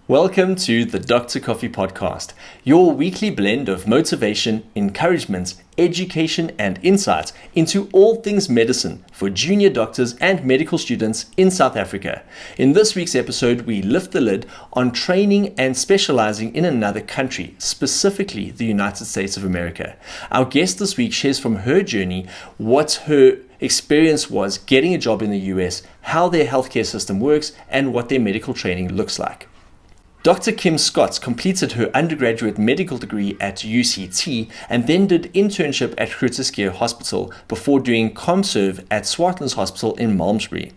Welcome to the Dr. Coffee Podcast, your weekly blend of motivation, encouragement, education, and insight into all things medicine for junior doctors and medical students in South Africa. In this week's episode, we lift the lid on training and specializing in another country, specifically the United States of America. Our guest this week shares from her journey what her experience was getting a job in the US, how their healthcare system works, and what their medical training looks like. Dr. Kim Scott completed her undergraduate medical degree at UCT and then did internship at Groote Schuur Hospital before doing ComServe at Swartland Hospital in Malmesbury.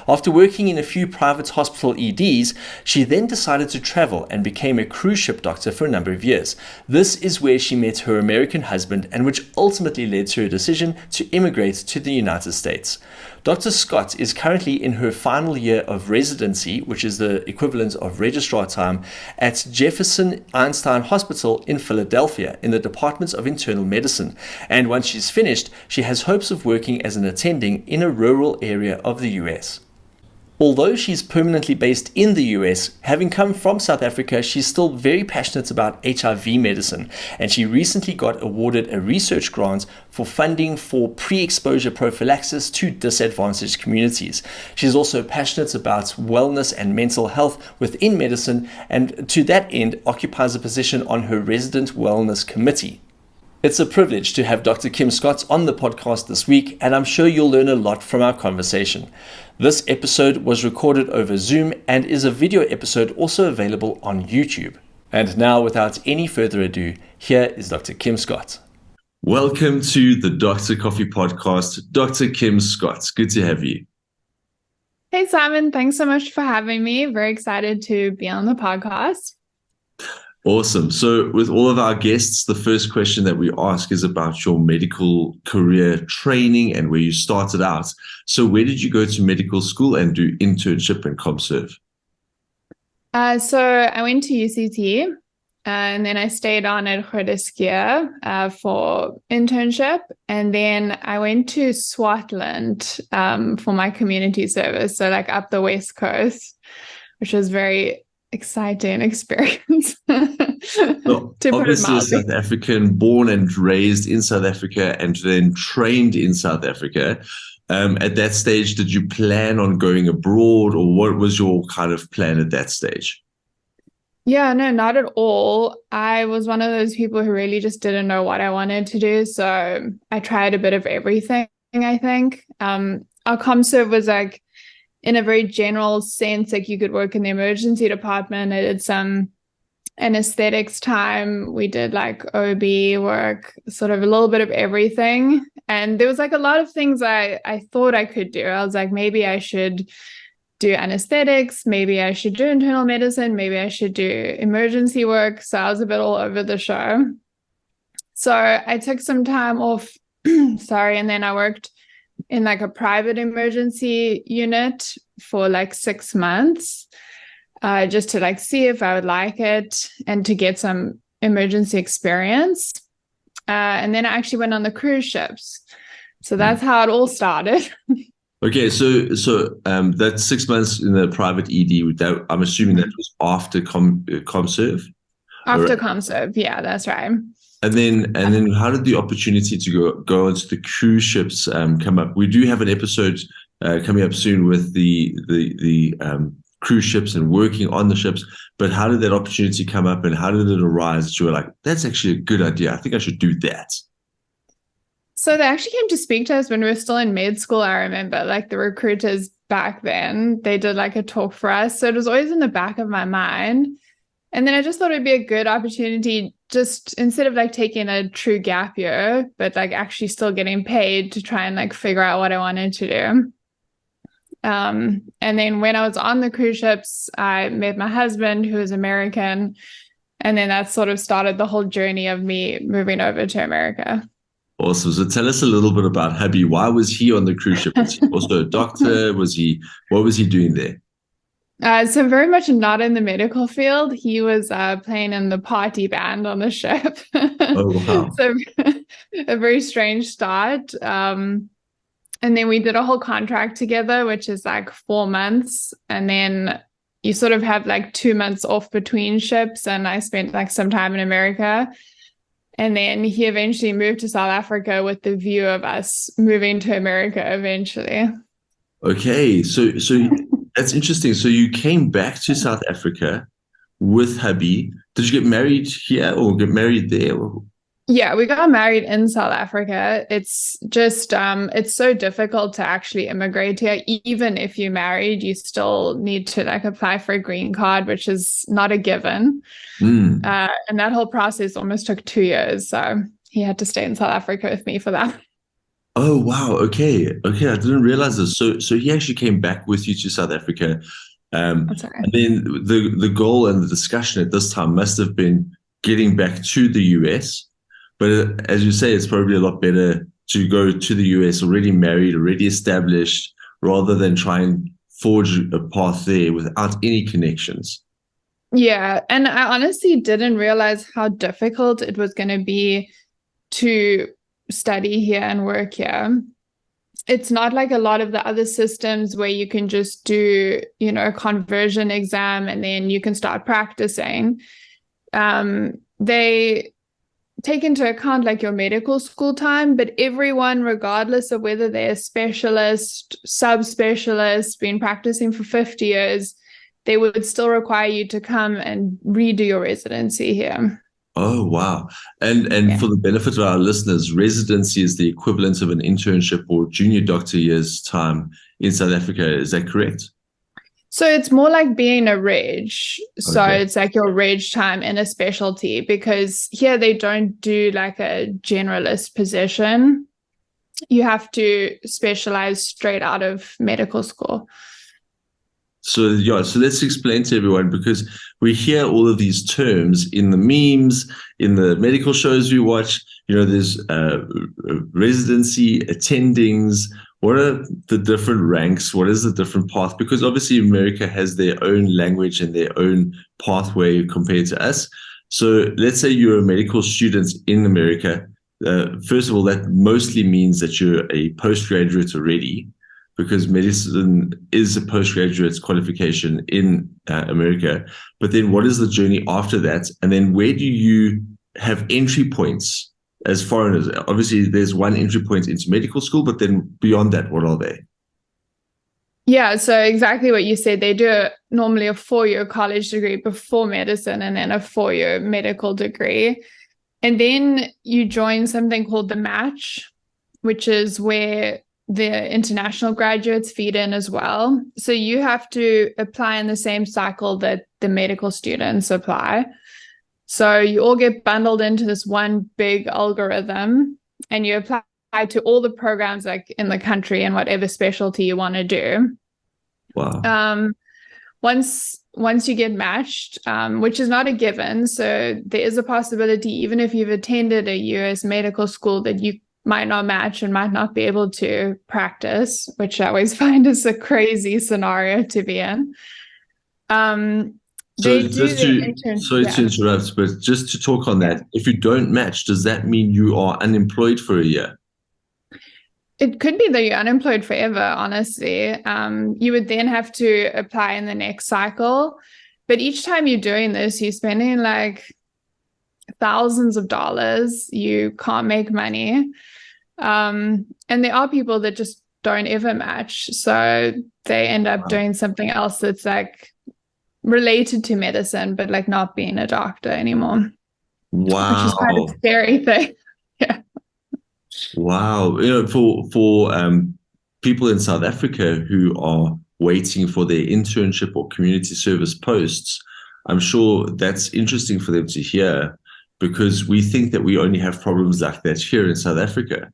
After working in a few private hospital EDs, she then decided to travel and became a cruise ship doctor for a number of years. This is where she met her American husband and which ultimately led to her decision to immigrate to the United States. Dr. Scott is currently in her final year of residency, which is the equivalent of registrar time, at Jefferson Einstein Hospital in Philadelphia in the Department of Internal Medicine. And once she's finished, she has hopes of working as an attending in a rural area of the US. Although she's permanently based in the US, having come from South Africa, she's still very passionate about HIV medicine, and she recently got awarded a research grant for funding for pre-exposure prophylaxis to disadvantaged communities. She's also passionate about wellness and mental health within medicine, and to that end occupies a position on her resident wellness committee. It's a privilege to have Dr. Kim Scott on the podcast this week, and I'm sure you'll learn a lot from our conversation. This episode was recorded over Zoom and is a video episode also available on YouTube. And now, without any further ado, here is Dr. Kim Scott. Welcome to the Dr. Coffee Podcast, Dr. Kim Scott. Good to have you. Hey, Simon. Thanks so much for having me. Very excited to be on the podcast. Awesome. So with all of our guests, the first question that we ask is about your medical career training and where you started out. So where did you go to medical school and do internship and ComServe? So I went to UCT and then I stayed on at Groote Schuur for internship. And then I went to Swartland for my community service. So like up the West Coast, which was very exciting experience. So obviously a South African, born and raised in South Africa and then trained in South Africa. At that stage, did you plan on going abroad, or what was your kind of plan at that stage? Yeah, no, not at all. I was one of those people who really just didn't know what I wanted to do. So I tried a bit of everything, I think. Our ComServe was like, in a very general sense, like you could work in the emergency department. I did some anesthetics time. We did like OB work, sort of a little bit of everything. And there was like a lot of things I thought I could do. I was like, maybe I should do anesthetics. Maybe I should do internal medicine. Maybe I should do emergency work. So I was a bit all over the show. So I took some time off, and then I worked in like a private emergency unit for like 6 months, just to like see if I would like it and to get some emergency experience. And then I actually went on the cruise ships. So that's how it all started. Okay, so that 6 months in the private ED, I'm assuming that was after ComServe? After ComServe, yeah, that's right. And then how did the opportunity to go onto the cruise ships come up? We do have an episode coming up soon with the cruise ships and working on the ships, but how did that opportunity come up and how did it arise that you were like, that's actually a good idea, I think I should do that? So they actually came to speak to us when we were still in med school. I remember like the recruiters back then, they did like a talk for us. So it was always in the back of my mind. And then I just thought it'd be a good opportunity, just instead of like taking a true gap year, but like actually still getting paid to try and like figure out what I wanted to do. And then when I was on the cruise ships, I met my husband, who is American. And then that sort of started the whole journey of me moving over to America. Awesome. So tell us a little bit about hubby. Why was he on the cruise ship? Was he also a doctor? What was he doing there? So very much not in the medical field. He was playing in the party band on the ship. Oh, wow. So a very strange start. And then we did a whole contract together, which is like 4 months. And then you sort of have like 2 months off between ships, and I spent like some time in America. And then he eventually moved to South Africa with the view of us moving to America eventually. Okay, so that's interesting. So you came back to South Africa with hubby. Did you get married here or get married there? Yeah, we got married in South Africa. It's just, it's so difficult to actually immigrate here. Even if you're married, you still need to like apply for a green card, which is not a given. Mm. And that whole process almost took 2 years. So he had to stay in South Africa with me for that. Oh wow. Okay. Okay. I didn't realize this. So he actually came back with you to South Africa. That's right. And then the goal and the discussion at this time must have been getting back to the US. But as you say, it's probably a lot better to go to the US already married, already established, rather than try and forge a path there without any connections. Yeah. And I honestly didn't realize how difficult it was going to be to study here and work here. It's not like a lot of the other systems where you can just do, a conversion exam and then you can start practicing. They take into account like your medical school time, but everyone, regardless of whether they're a specialist, subspecialist, been practicing for 50 years, they would still require you to come and redo your residency here. Oh, wow. And Yeah. for the benefit of our listeners, residency is the equivalent of an internship or junior doctor year's time in South Africa. Is that correct? So it's more like being a reg. So Okay. it's like your reg time in a specialty, because here they don't do like a generalist position. You have to specialize straight out of medical school. So let's explain to everyone, because we hear all of these terms in the memes, in the medical shows we watch. There's residency, attendings. What are the different ranks? What is the different path? Because obviously America has their own language and their own pathway compared to us. So let's say you're a medical student in America. First of all, that mostly means that you're a postgraduate already, because medicine is a postgraduate qualification in America. But then what is the journey after that? And then where do you have entry points as foreigners? Obviously, there's one entry point into medical school, but then beyond that, what are they? Yeah, so exactly what you said. They do normally a 4-year college degree before medicine and then a 4-year medical degree. And then you join something called the match, which is where the international graduates feed in as well. So you have to apply in the same cycle that the medical students apply. So you all get bundled into this one big algorithm and you apply to all the programs like in the country and whatever specialty you want to do. Wow. Once you get matched, which is not a given, so there is a possibility, even if you've attended a US medical school, that you might not match and might not be able to practice, which I always find is a crazy scenario to be in. So sorry to interrupt, but just to talk on that, if you don't match, does that mean you are unemployed for a year? It could be that you're unemployed forever, honestly. You would then have to apply in the next cycle. But each time you're doing this, you're spending like thousands of dollars. You can't make money. And there are people that just don't ever match. So they end up doing something else that's like related to medicine, but like not being a doctor anymore. Wow. Which is quite a scary thing. Yeah. Wow. For people in South Africa who are waiting for their internship or community service posts, I'm sure that's interesting for them to hear, because we think that we only have problems like that here in South Africa.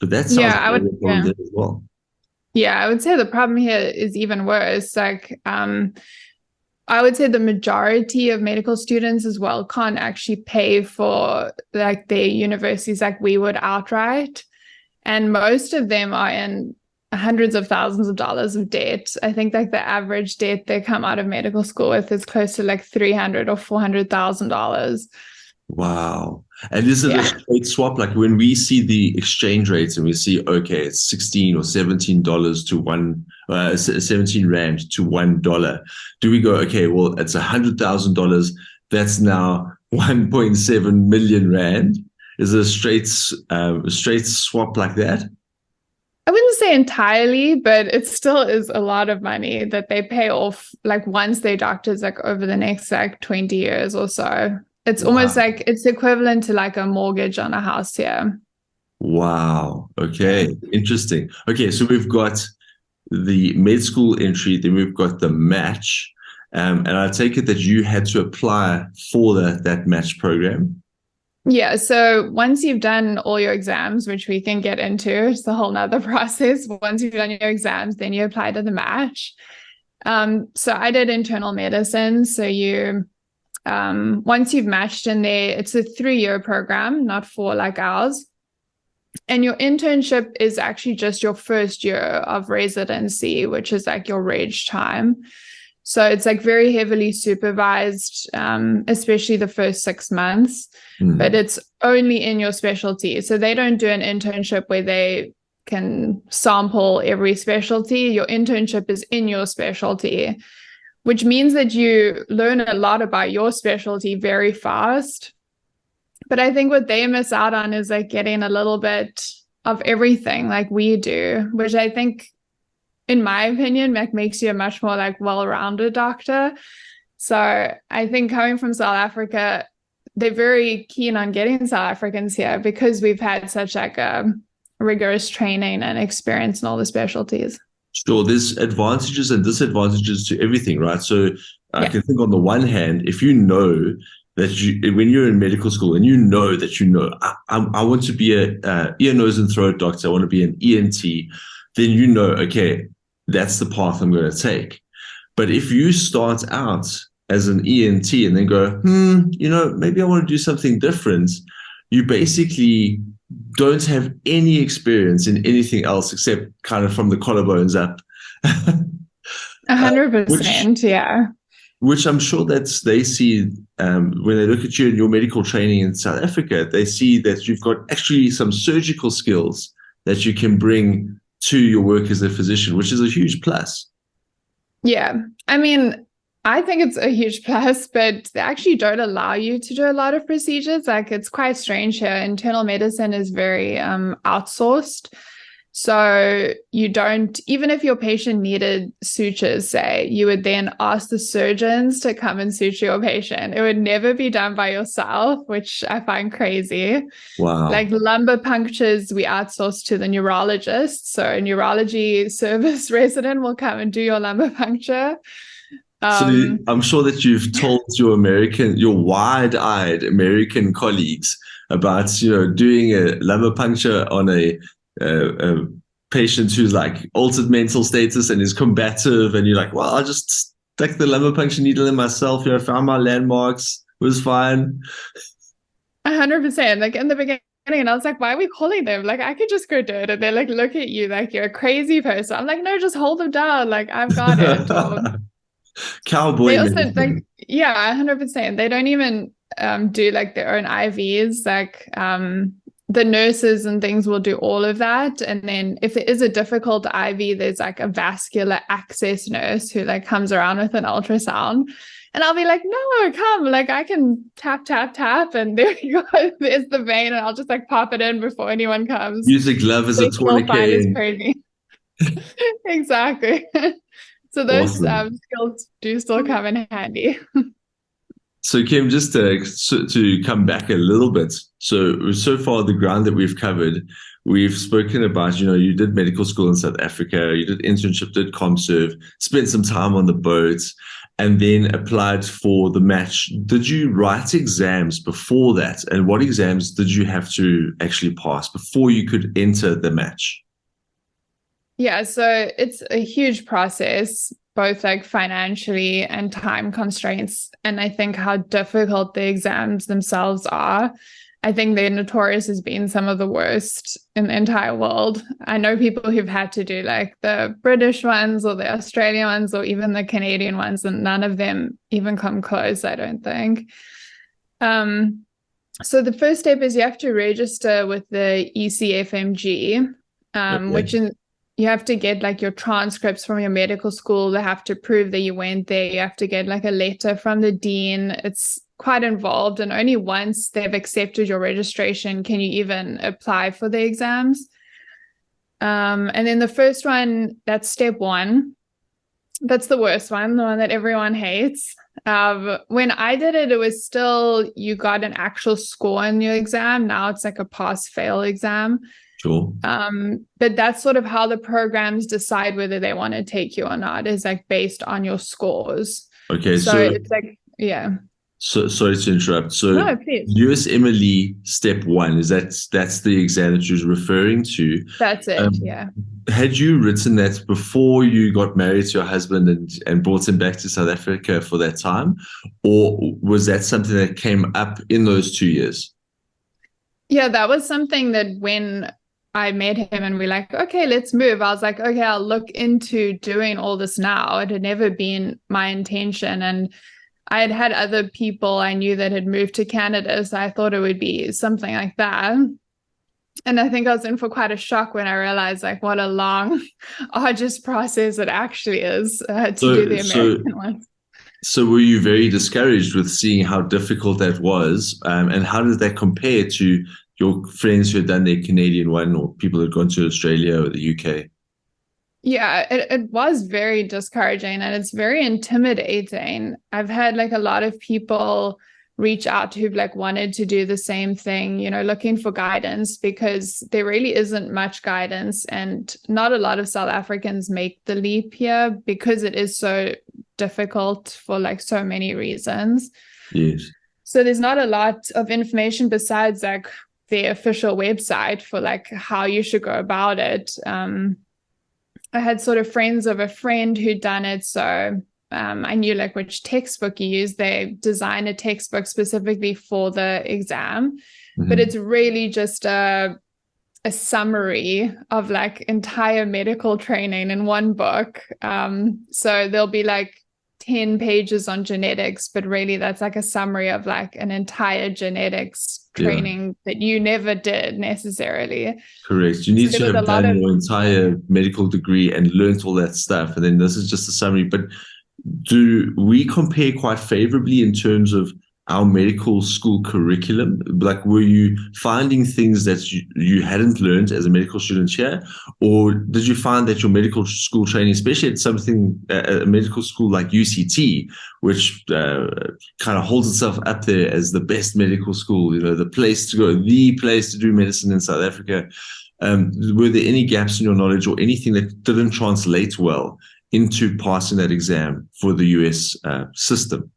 But that sounds like a problem there as well. Yeah, I would say the problem here is even worse. Like, I would say the majority of medical students as well can't actually pay for like their universities like we would outright. And most of them are in hundreds of thousands of dollars of debt. I think like the average debt they come out of medical school with is close to like $300,000 or $400,000. Wow. And is it a Yeah. straight swap? Like when we see the exchange rates and we see, okay, it's 16 or $17 to 17 Rand to $1. Do we go, okay, well, it's $100,000. That's now 1.7 million Rand. Is it a straight swap like that? I wouldn't say entirely, but it still is a lot of money that they pay off like once their doctors like over the next like 20 years or so. It's almost Wow. like it's equivalent to like a mortgage on a house here. Wow. Yeah. Okay. Interesting. Okay. So we've got the med school entry, then we've got the match. And I take it that you had to apply for that match program. Yeah, so once you've done all your exams, which we can get into, it's a whole nother process. Once you've done your exams, then you apply to the match. So I did internal medicine. So once you've matched in there, it's a 3-year program, not 4 like ours. And your internship is actually just your first year of residency, which is like your reg time. So it's like very heavily supervised, especially the first 6 months, but it's only in your specialty. So they don't do an internship where they can sample every specialty. Your internship is in your specialty, which means that you learn a lot about your specialty very fast. But I think what they miss out on is like getting a little bit of everything like we do, which I think, in my opinion, like makes you a much more like well-rounded doctor. So I think coming from South Africa, they're very keen on getting South Africans here because we've had such like a rigorous training and experience in all the specialties. Sure, there's advantages and disadvantages to everything, right? So I Yeah. can think on the one hand, if you know that when you're in medical school and I want to be a ear, nose, and throat doctor, I want to be an ENT, then okay, that's the path I'm going to take. But if you start out as an ENT and then go, maybe I want to do something different, you basically don't have any experience in anything else except kind of from the collarbones up. which 100%. Yeah. which I'm sure that they see when they look at you and your medical training in South Africa, they see that you've got actually some surgical skills that you can bring to your work as a physician, which is a huge plus. Yeah. I mean, I think it's a huge plus, but they actually don't allow you to do a lot of procedures. Like it's quite strange here. Internal medicine is very outsourced. So you don't, even if your patient needed sutures, say, you would then ask the surgeons to come and suture your patient. It would never be done by yourself, which I find crazy. Wow. Like lumbar punctures, we outsource to the neurologist. So a neurology service resident will come and do your lumbar puncture. So Um, I'm sure that you've told your wide-eyed American colleagues about, doing a lumbar puncture on a patient who's like altered mental status and is combative, and you're like, well, I'll just stick the lumbar puncture needle in myself. Found my landmarks, it was fine. 100%. Like in the beginning, and I was like, why are we calling them? Like, I could just go do it. And they like look at you like you're a crazy person. I'm like, no, just hold them down. Like, I've got it. Or Cowboy they also like, medicine. yeah, 100%. They don't even do like their own IVs. Like, the nurses and things will do all of that. And then if it is a difficult IV, there's like a vascular access nurse who like comes around with an ultrasound. And I'll be like, no, come, like I can tap, tap, tap. And there you go. There's the vein. And I'll just like pop it in before anyone comes. Use a glove as a They still find it's tourniquet. crazy. Exactly. So those Awesome. skills do still come in handy. So Kim, just to come back a little bit. So far the ground that we've covered, we've spoken about, you did medical school in South Africa, you did internship, did ComServe, spent some time on the boats, and then applied for the match. Did you write exams before that? And what exams did you have to actually pass before you could enter the match? Yeah, so it's a huge process, both like financially and time constraints. And I think how difficult the exams themselves are. I think they're notorious as being some of the worst in the entire world. I know people who've had to do like the British ones or the Australian ones or even the Canadian ones, and none of them even come close, I don't think. Um, So the first step is you have to register with the ECFMG, Okay. which you have to get like your transcripts from your medical school. They have to prove that you went there. You have to get like a letter from the dean. It's quite involved, and only once they've accepted your registration can you even apply for the exams. And then the first one, that's step one. That's the worst one, the one that everyone hates. When I did it, it was still you got an actual score in your exam. Now it's like a pass-fail exam. Sure. But that's sort of how the programs decide whether they want to take you or not, is like based on your scores. Okay. So it's like, yeah. So sorry to interrupt. So No, please. USMLE step one, that's the exam that you're referring to. That's it. Um, Yeah. had you written that before you got married to your husband and brought him back to South Africa for that time? Or was that something that came up in those 2 years? Yeah, that was something that when I met him and we're like, okay, let's move. I was like, okay, I'll look into doing all this now. It had never been my intention. And I had had other people I knew that had moved to Canada, so I thought it would be something like that. And I think I was in for quite a shock when I realized like what a long, arduous process it actually is to do So the so American one. so were you very discouraged with seeing how difficult that was? And how did that compare to your friends who had done their Canadian one or people who had gone to Australia or the UK? Yeah, it was very discouraging and it's very intimidating. I've had like a lot of people reach out who've like wanted to do the same thing, looking for guidance because there really isn't much guidance and not a lot of South Africans make the leap here because it is so difficult for like so many reasons. Yes. So there's not a lot of information besides like the official website for like how you should go about it. I had sort of friends of a friend who'd done it. So I knew like which textbook you use. They design a textbook specifically for the exam, but it's really just a summary of like entire medical training in one book. So there'll be like 10 pages on genetics, but really that's like a summary of like an entire genetics Yeah. training that you never did necessarily. Correct. You need So to there was have a lot done of your entire medical degree and learnt all that stuff. And then this is just a summary. But do we compare quite favorably in terms of our medical school curriculum? Like, were you finding things that you hadn't learned as a medical student here? Or did you find that your medical school training, especially at something, a medical school like UCT, which kind of holds itself up there as the best medical school, the place to go, the place to do medicine in South Africa, were there any gaps in your knowledge or anything that didn't translate well into passing that exam for the US system?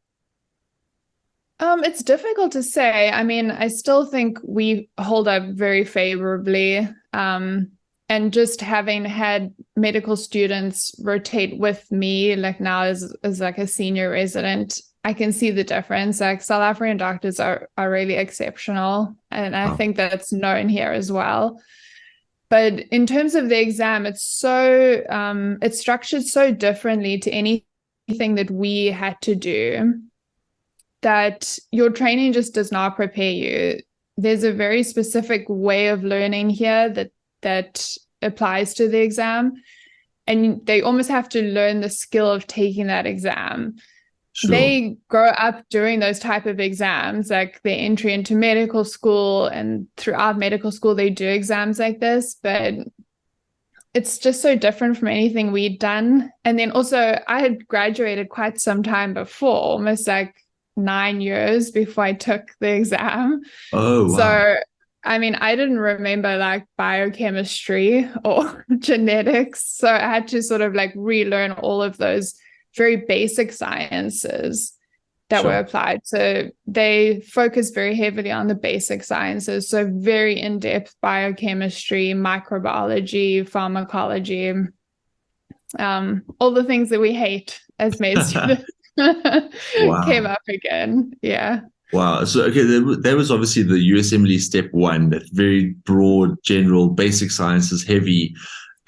It's difficult to say. I mean, I still think we hold up very favorably. And just having had medical students rotate with me, like now as like a senior resident, I can see the difference. Like South African doctors are really exceptional. And I think that's known here as well. But in terms of the exam, it's structured so differently to anything that we had to do that your training just does not prepare you. There's a very specific way of learning here that applies to the exam. And they almost have to learn the skill of taking that exam. Sure. They grow up doing those type of exams, like their entry into medical school, and throughout medical school, they do exams like this, but it's just so different from anything we'd done. And then also I had graduated quite some time before, almost like 9 years before I took the exam. Oh, wow. So, I mean, I didn't remember like biochemistry or genetics. So I had to sort of like relearn all of those very basic sciences that were applied. So they focus very heavily on the basic sciences. So very in-depth biochemistry, microbiology, pharmacology, all the things that we hate as med students. Came up again. Yeah. Wow. So, okay, that was obviously the USMLE step one, that very broad, general, basic sciences heavy.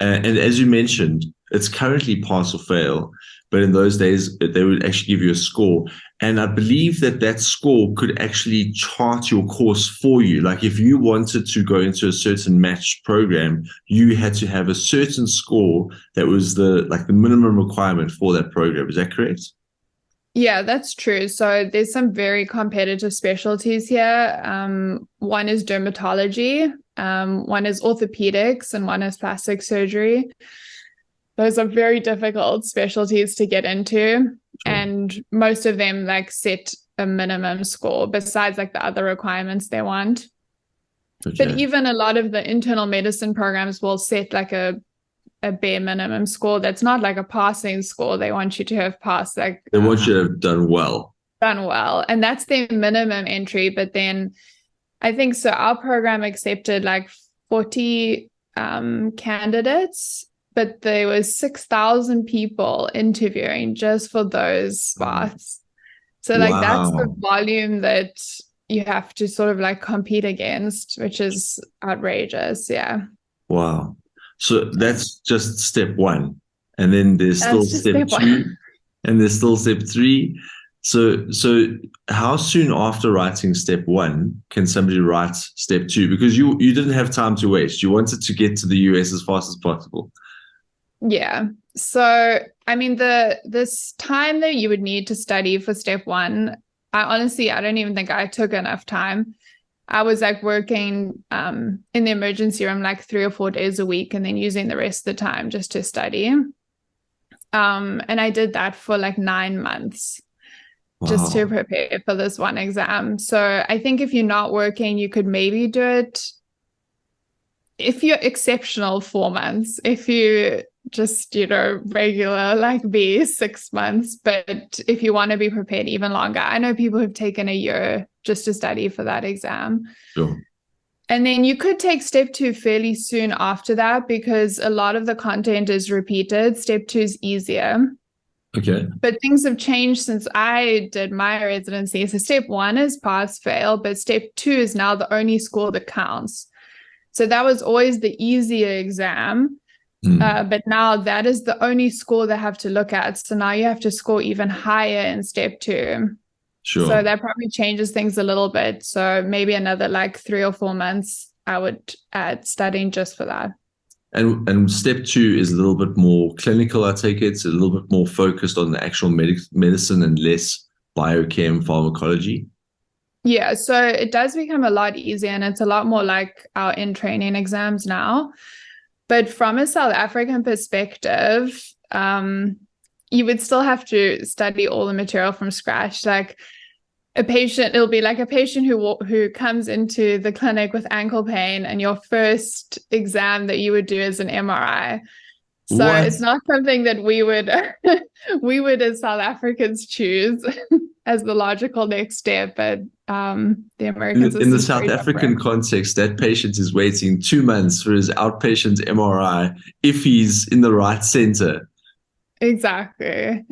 And as you mentioned, it's currently pass or fail. but in those days, they would actually give you a score. And I believe that score could actually chart your course for you. Like if you wanted to go into a certain matched program, you had to have a certain score that was the minimum requirement for that program. Is that correct? Yeah, that's true. So there's some very competitive specialties here. One is dermatology, one is orthopedics, and one is plastic surgery. Those are very difficult specialties to get into. Sure. And most of them set a minimum score besides the other requirements they want. Okay. But even a lot of the internal medicine programs will set a bare minimum score that's not a passing score. They want you to have passed. They want you to have done well. And that's their minimum entry. But then I think so our program accepted 40 candidates, but there was 6,000 people interviewing just for those spots. So wow. That's the volume that you have to sort of compete against, which is outrageous. Yeah. Wow. So that's just step one. And then there's still step two, and there's still step three. So how soon after writing step one can somebody write step two? Because you didn't have time to waste. You wanted to get to the US as fast as possible. Yeah. So, I mean, this time that you would need to study for step one, I don't even think I took enough time. I was working in the emergency room 3 or 4 days a week and then using the rest of the time just to study. And I did that for 9 months. Wow. Just to prepare for this one exam. So I think if you're not working, you could maybe do it. If you're exceptional, 4 months. If you just, regular be 6 months. But if you want to be prepared even longer, I know people who've taken a year just to study for that exam. Sure. And then you could take step two fairly soon after that because a lot of the content is repeated. Step two is easier. Okay. But things have changed since I did my residency. So step one is pass, fail, but step two is now the only score that counts. So that was always the easier exam. But now that is the only score they have to look at. So now you have to score even higher in step two. Sure. So that probably changes things a little bit. So maybe another 3 or 4 months I would add studying just for that. And step two is a little bit more clinical, I take it. It's a little bit more focused on the actual medicine and less biochem pharmacology. Yeah, so it does become a lot easier and it's a lot more like our in-training exams now. But from a South African perspective, you would still have to study all the material from scratch. It'll be a patient who comes into the clinic with ankle pain, and your first exam that you would do is an MRI. So what? It's not something that we would as South Africans choose as the logical next step, but the Americans in the South African context, that patient is waiting 2 months for his outpatient MRI if he's in the right center. Exactly.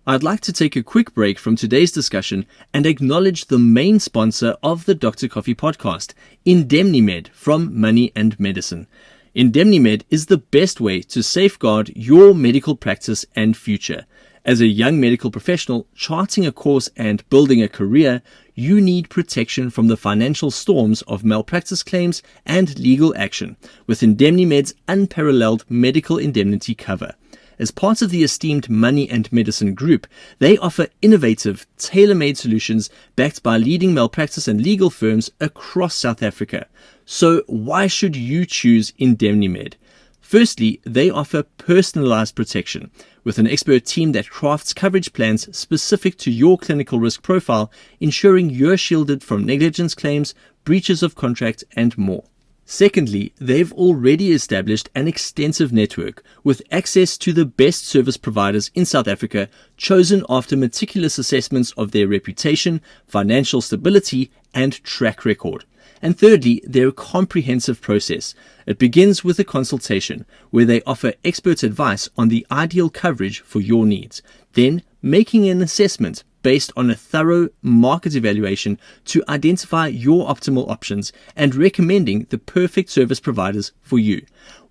I'd like to take a quick break from today's discussion and acknowledge the main sponsor of the Dr. Coffee podcast, IndemniMed from Money and Medicine. IndemniMed is the best way to safeguard your medical practice and future. As a young medical professional charting a course and building a career, you need protection from the financial storms of malpractice claims and legal action with IndemniMed's unparalleled medical indemnity cover. As part of the esteemed Money and Medicine group, they offer innovative, tailor-made solutions backed by leading malpractice and legal firms across South Africa. So why should you choose IndemniMed? Firstly, they offer personalized protection with an expert team that crafts coverage plans specific to your clinical risk profile, ensuring you're shielded from negligence claims, breaches of contract, and more. Secondly, they've already established an extensive network with access to the best service providers in South Africa, chosen after meticulous assessments of their reputation, financial stability, and track record. And thirdly, their comprehensive process. It begins with a consultation where they offer expert advice on the ideal coverage for your needs, then making an assessment based on a thorough market evaluation to identify your optimal options and recommending the perfect service providers for you.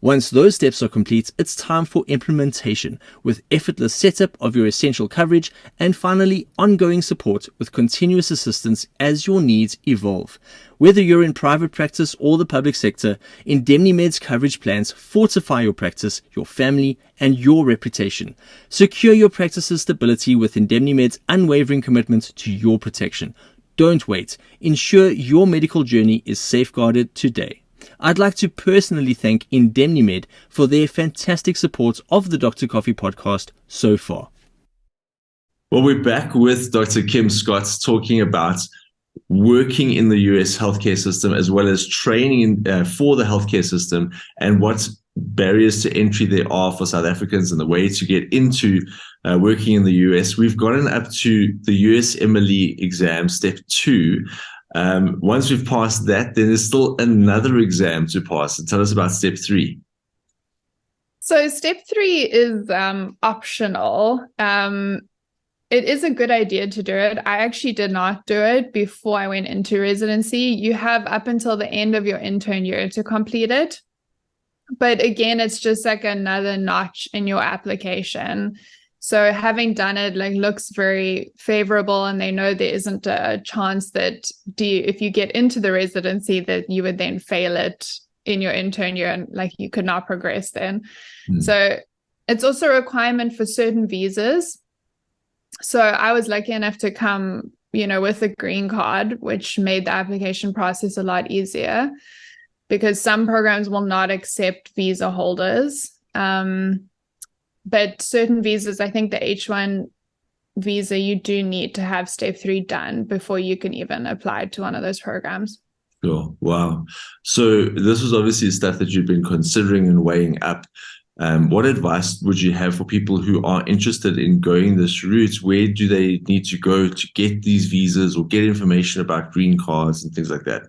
Once those steps are complete, it's time for implementation with effortless setup of your essential coverage, and finally ongoing support with continuous assistance as your needs evolve. Whether you're in private practice or the public sector, IndemniMed's coverage plans fortify your practice, your family, and your reputation. Secure your practice's stability with IndemniMed's unwavering commitment to your protection. Don't wait. Ensure your medical journey is safeguarded today. I'd like to personally thank IndemniMed for their fantastic support of the Dr. Coffee podcast so far. Well, we're back with Dr. Kim Scott talking about working in the US healthcare system, as well as training for the healthcare system, and what barriers to entry there are for South Africans and the way to get into working in the US. We've gotten up to the US MLE exam, step 2. Once we've passed that, then there's still another exam to pass. And tell us about step 3. So step 3 is optional. It is a good idea to do it. I actually did not do it before I went into residency. You have up until the end of your intern year to complete it. But again, it's just like another notch in your application. So having done it looks very favorable, and they know there isn't a chance that if you get into the residency that you would then fail it in your intern year and you could not progress then. So it's also a requirement for certain visas. So I was lucky enough to come, with a green card, which made the application process a lot easier because some programs will not accept visa holders. But certain visas, I think the H1 visa, you do need to have step 3 done before you can even apply to one of those programs. Sure. Wow. So this was obviously stuff that you've been considering and weighing up. What advice would you have for people who are interested in going this route? Where do they need to go to get these visas or get information about green cards and things like that?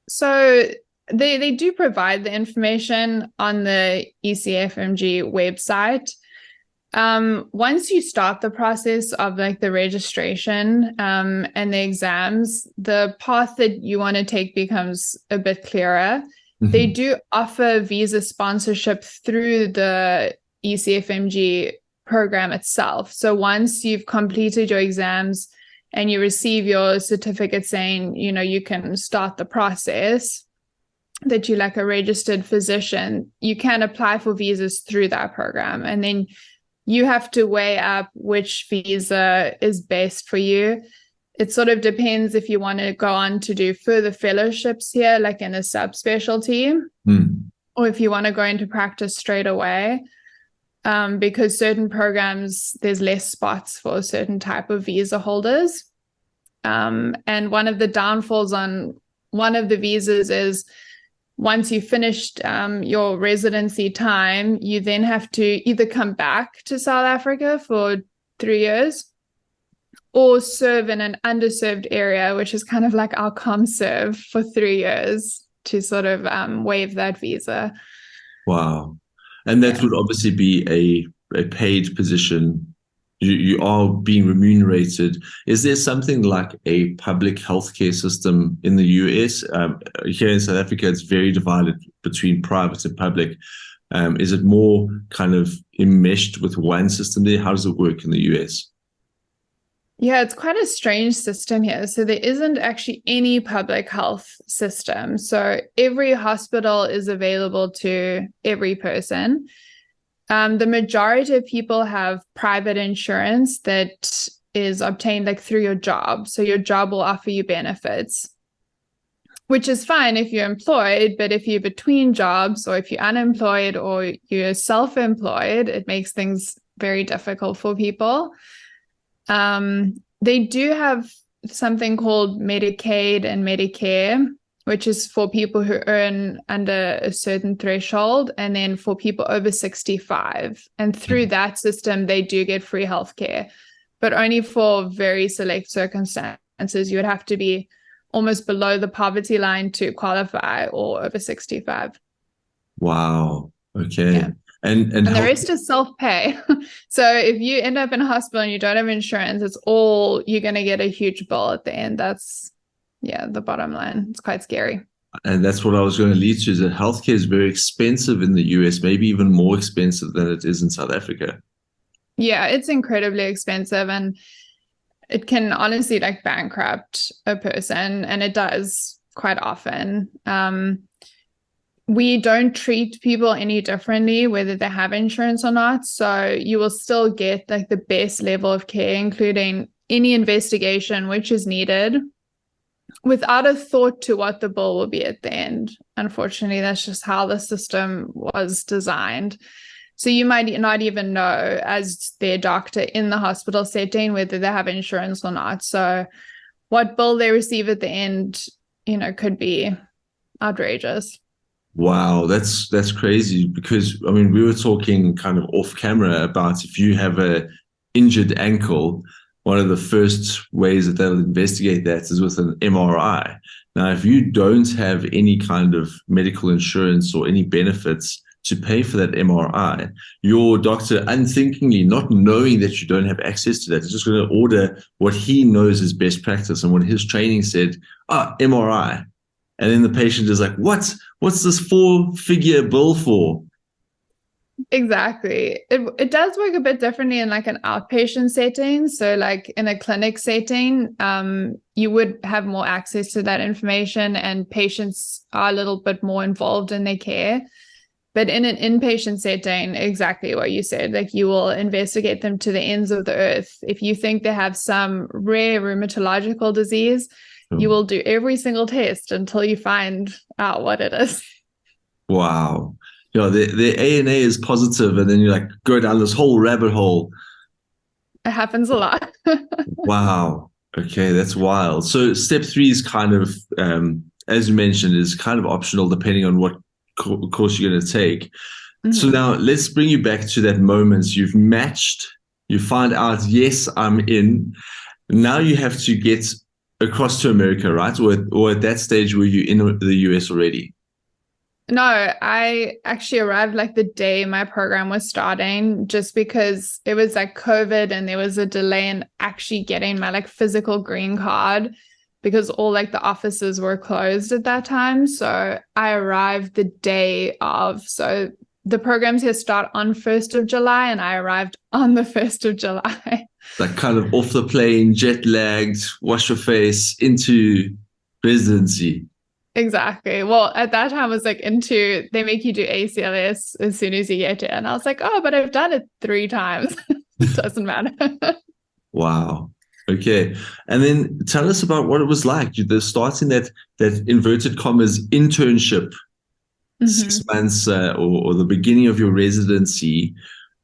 So they do provide the information on the ECFMG website. Once you start the process of the registration and the exams, the path that you want to take becomes a bit clearer. Mm-hmm. They do offer visa sponsorship through the ECFMG program itself. So once you've completed your exams and you receive your certificate saying, you can start the process, that you're a registered physician, you can apply for visas through that program. And then you have to weigh up which visa is best for you. It sort of depends if you want to go on to do further fellowships here, in a subspecialty, or if you want to go into practice straight away, because certain programs, there's less spots for a certain type of visa holders. And one of the downfalls on one of the visas is once you've finished your residency time, you then have to either come back to South Africa for 3 years or serve in an underserved area, which is kind of like our ComServe for 3 years to sort of waive that visa. Wow. And that would obviously be a paid position. You are being remunerated. Is there something like a public healthcare system in the US? Here in South Africa, it's very divided between private and public. Is it more kind of enmeshed with one system there? How does it work in the US? Yeah, it's quite a strange system here. So there isn't actually any public health system. So every hospital is available to every person. The majority of people have private insurance that is obtained through your job. So your job will offer you benefits, which is fine if you're employed, but if you're between jobs or if you're unemployed or you're self-employed, it makes things very difficult for people. They do have something called Medicaid and Medicare, which is for people who earn under a certain threshold, and then for people over 65. And through that system, they do get free healthcare, but only for very select circumstances. You would have to be almost below the poverty line to qualify, or over 65. Wow. Okay. Yeah. And the rest is self-pay. So if you end up in a hospital and you don't have insurance, you're going to get a huge bill at the end. That's, the bottom line. It's quite scary. And that's what I was going to lead to, is that healthcare is very expensive in the US, maybe even more expensive than it is in South Africa. Yeah, it's incredibly expensive, and it can honestly like bankrupt a person, and it does quite often. We don't treat people any differently, whether they have insurance or not. So you will still get like the best level of care, including any investigation which is needed, without a thought to what the bill will be at the end. Unfortunately, that's just how the system was designed. So you might not even know, as their doctor in the hospital setting, whether they have insurance or not. So what bill they receive at the end, could be outrageous. Wow, that's crazy, because I mean, we were talking kind of off camera about, if you have a injured ankle, one of the first ways that they'll investigate that is with an MRI. Now, if you don't have any kind of medical insurance or any benefits to pay for that MRI, your doctor, unthinkingly, not knowing that you don't have access to that, is just going to order what he knows is best practice and what his training said, MRI. And then the patient is like, what's this 4-figure bill for? Exactly. It does work a bit differently in like an outpatient setting. So like in a clinic setting, you would have more access to that information, and patients are a little bit more involved in their care. But in an inpatient setting, exactly what you said, like you will investigate them to the ends of the earth. If you think they have some rare rheumatological disease, you will do every single test until you find out what it is. Wow. The ANA is positive, and then you like go down this whole rabbit hole. It happens a lot. Wow. Okay, that's wild. So step 3 is kind of, as you mentioned, is kind of optional depending on what course you're going to take. Mm-hmm. So now let's bring you back to that moment. You've matched, you find out, yes, I'm in. Now you have to get across to America, right? Or at that stage, were you in the US already? No, I actually arrived like the day my program was starting, just because it was like COVID and there was a delay in actually getting my like physical green card, because all like the offices were closed at that time. So I arrived the day of. So the programs here start on 1st of July, and I arrived on the 1st of July. Like kind of off the plane, jet lagged, wash your face, into residency. Exactly. Well, at that time, I was like they make you do ACLS as soon as you get it. And I was like, oh, but I've done it 3 times. It doesn't matter. Wow. Okay. And then tell us about what it was like. The starting that inverted commas internship, 6 months or the beginning of your residency.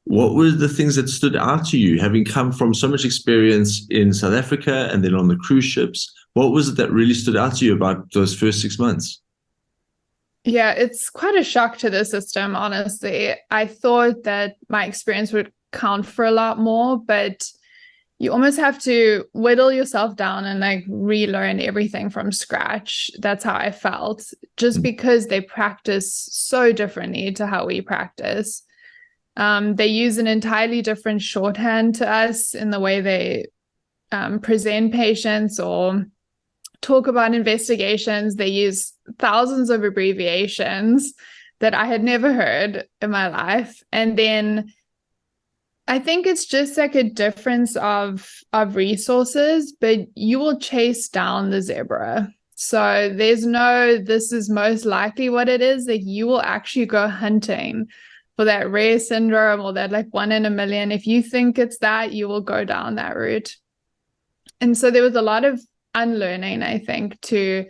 What were the things that stood out to you, having come from so much experience in South Africa and then on the cruise ships? What was it that really stood out to you about those first 6 months? Yeah, it's quite a shock to the system, honestly. I thought that my experience would count for a lot more, but you almost have to whittle yourself down and like relearn everything from scratch. That's how I felt, just because they practice so differently to how we practice. They use an entirely different shorthand to us in the way they present patients or talk about investigations. They use thousands of abbreviations that I had never heard in my life. And then I think it's just like a difference of resources, but you will chase down the zebra. So there's no, this is most likely what it is, that you will actually go hunting for that rare syndrome or that like 1 in a million. If you think it's that, you will go down that route. And so there was a lot of unlearning, I think, to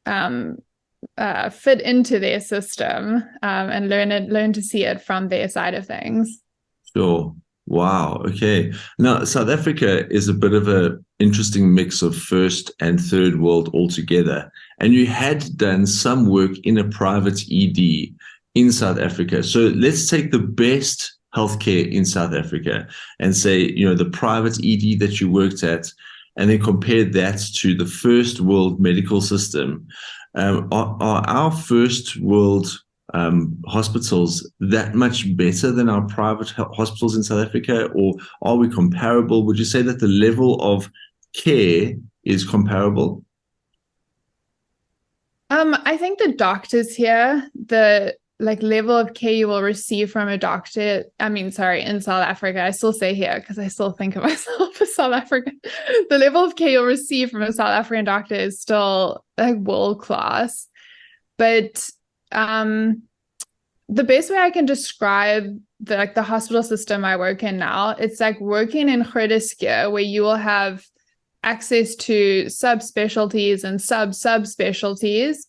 fit into their system and learn to see it from their side of things. Sure. Wow. Okay. Now, South Africa is a bit of an interesting mix of first and third world altogether. And you had done some work in a private ED in South Africa. So let's take the best healthcare in South Africa and say, the private ED that you worked at, and then compare that to the first world medical system. Are our first world hospitals that much better than our private hospitals in South Africa, or are we comparable? Would you say that the level of care is comparable? I think the doctors here, the level of care you will receive from a doctor, in South Africa, I still say here because I still think of myself as South African. The level of care you'll receive from a South African doctor is still world class. But the best way I can describe the hospital system I work in now, it's like working in Groote Schuur, where you will have access to subspecialties and subspecialties,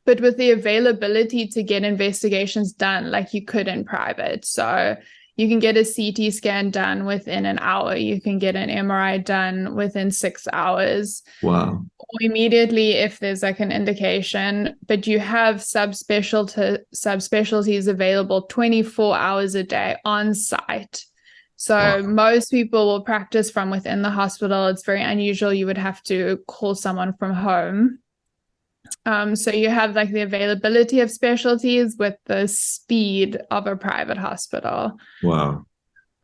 but with the availability to get investigations done like you could in private. So you can get a CT scan done within an hour. You can get an MRI done within 6 hours. Wow. Or immediately if there's an indication, but you have subspecialties available 24 hours a day on site. So most people will practice from within the hospital. It's very unusual. You would have to call someone from home. So you have the availability of specialties with the speed of a private hospital. Wow.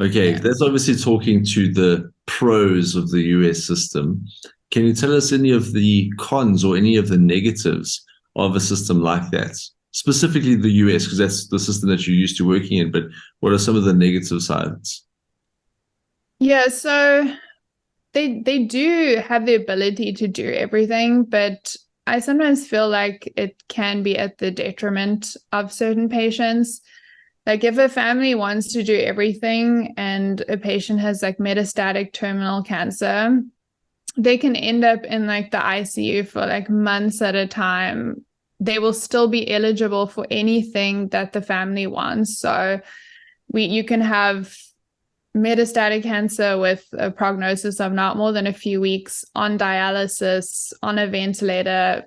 Okay, yeah. That's obviously talking to the pros of the US system. Can you tell us any of the cons or any of the negatives of a system like that? Specifically the US, because that's the system that you're used to working in, but what are some of the negative sides? Yeah, so they do have the ability to do everything, but I sometimes feel like it can be at the detriment of certain patients. If a family wants to do everything and a patient has metastatic terminal cancer, they can end up in the ICU for months at a time. They will still be eligible for anything that the family wants. So you can have metastatic cancer with a prognosis of not more than a few weeks on dialysis, on a ventilator,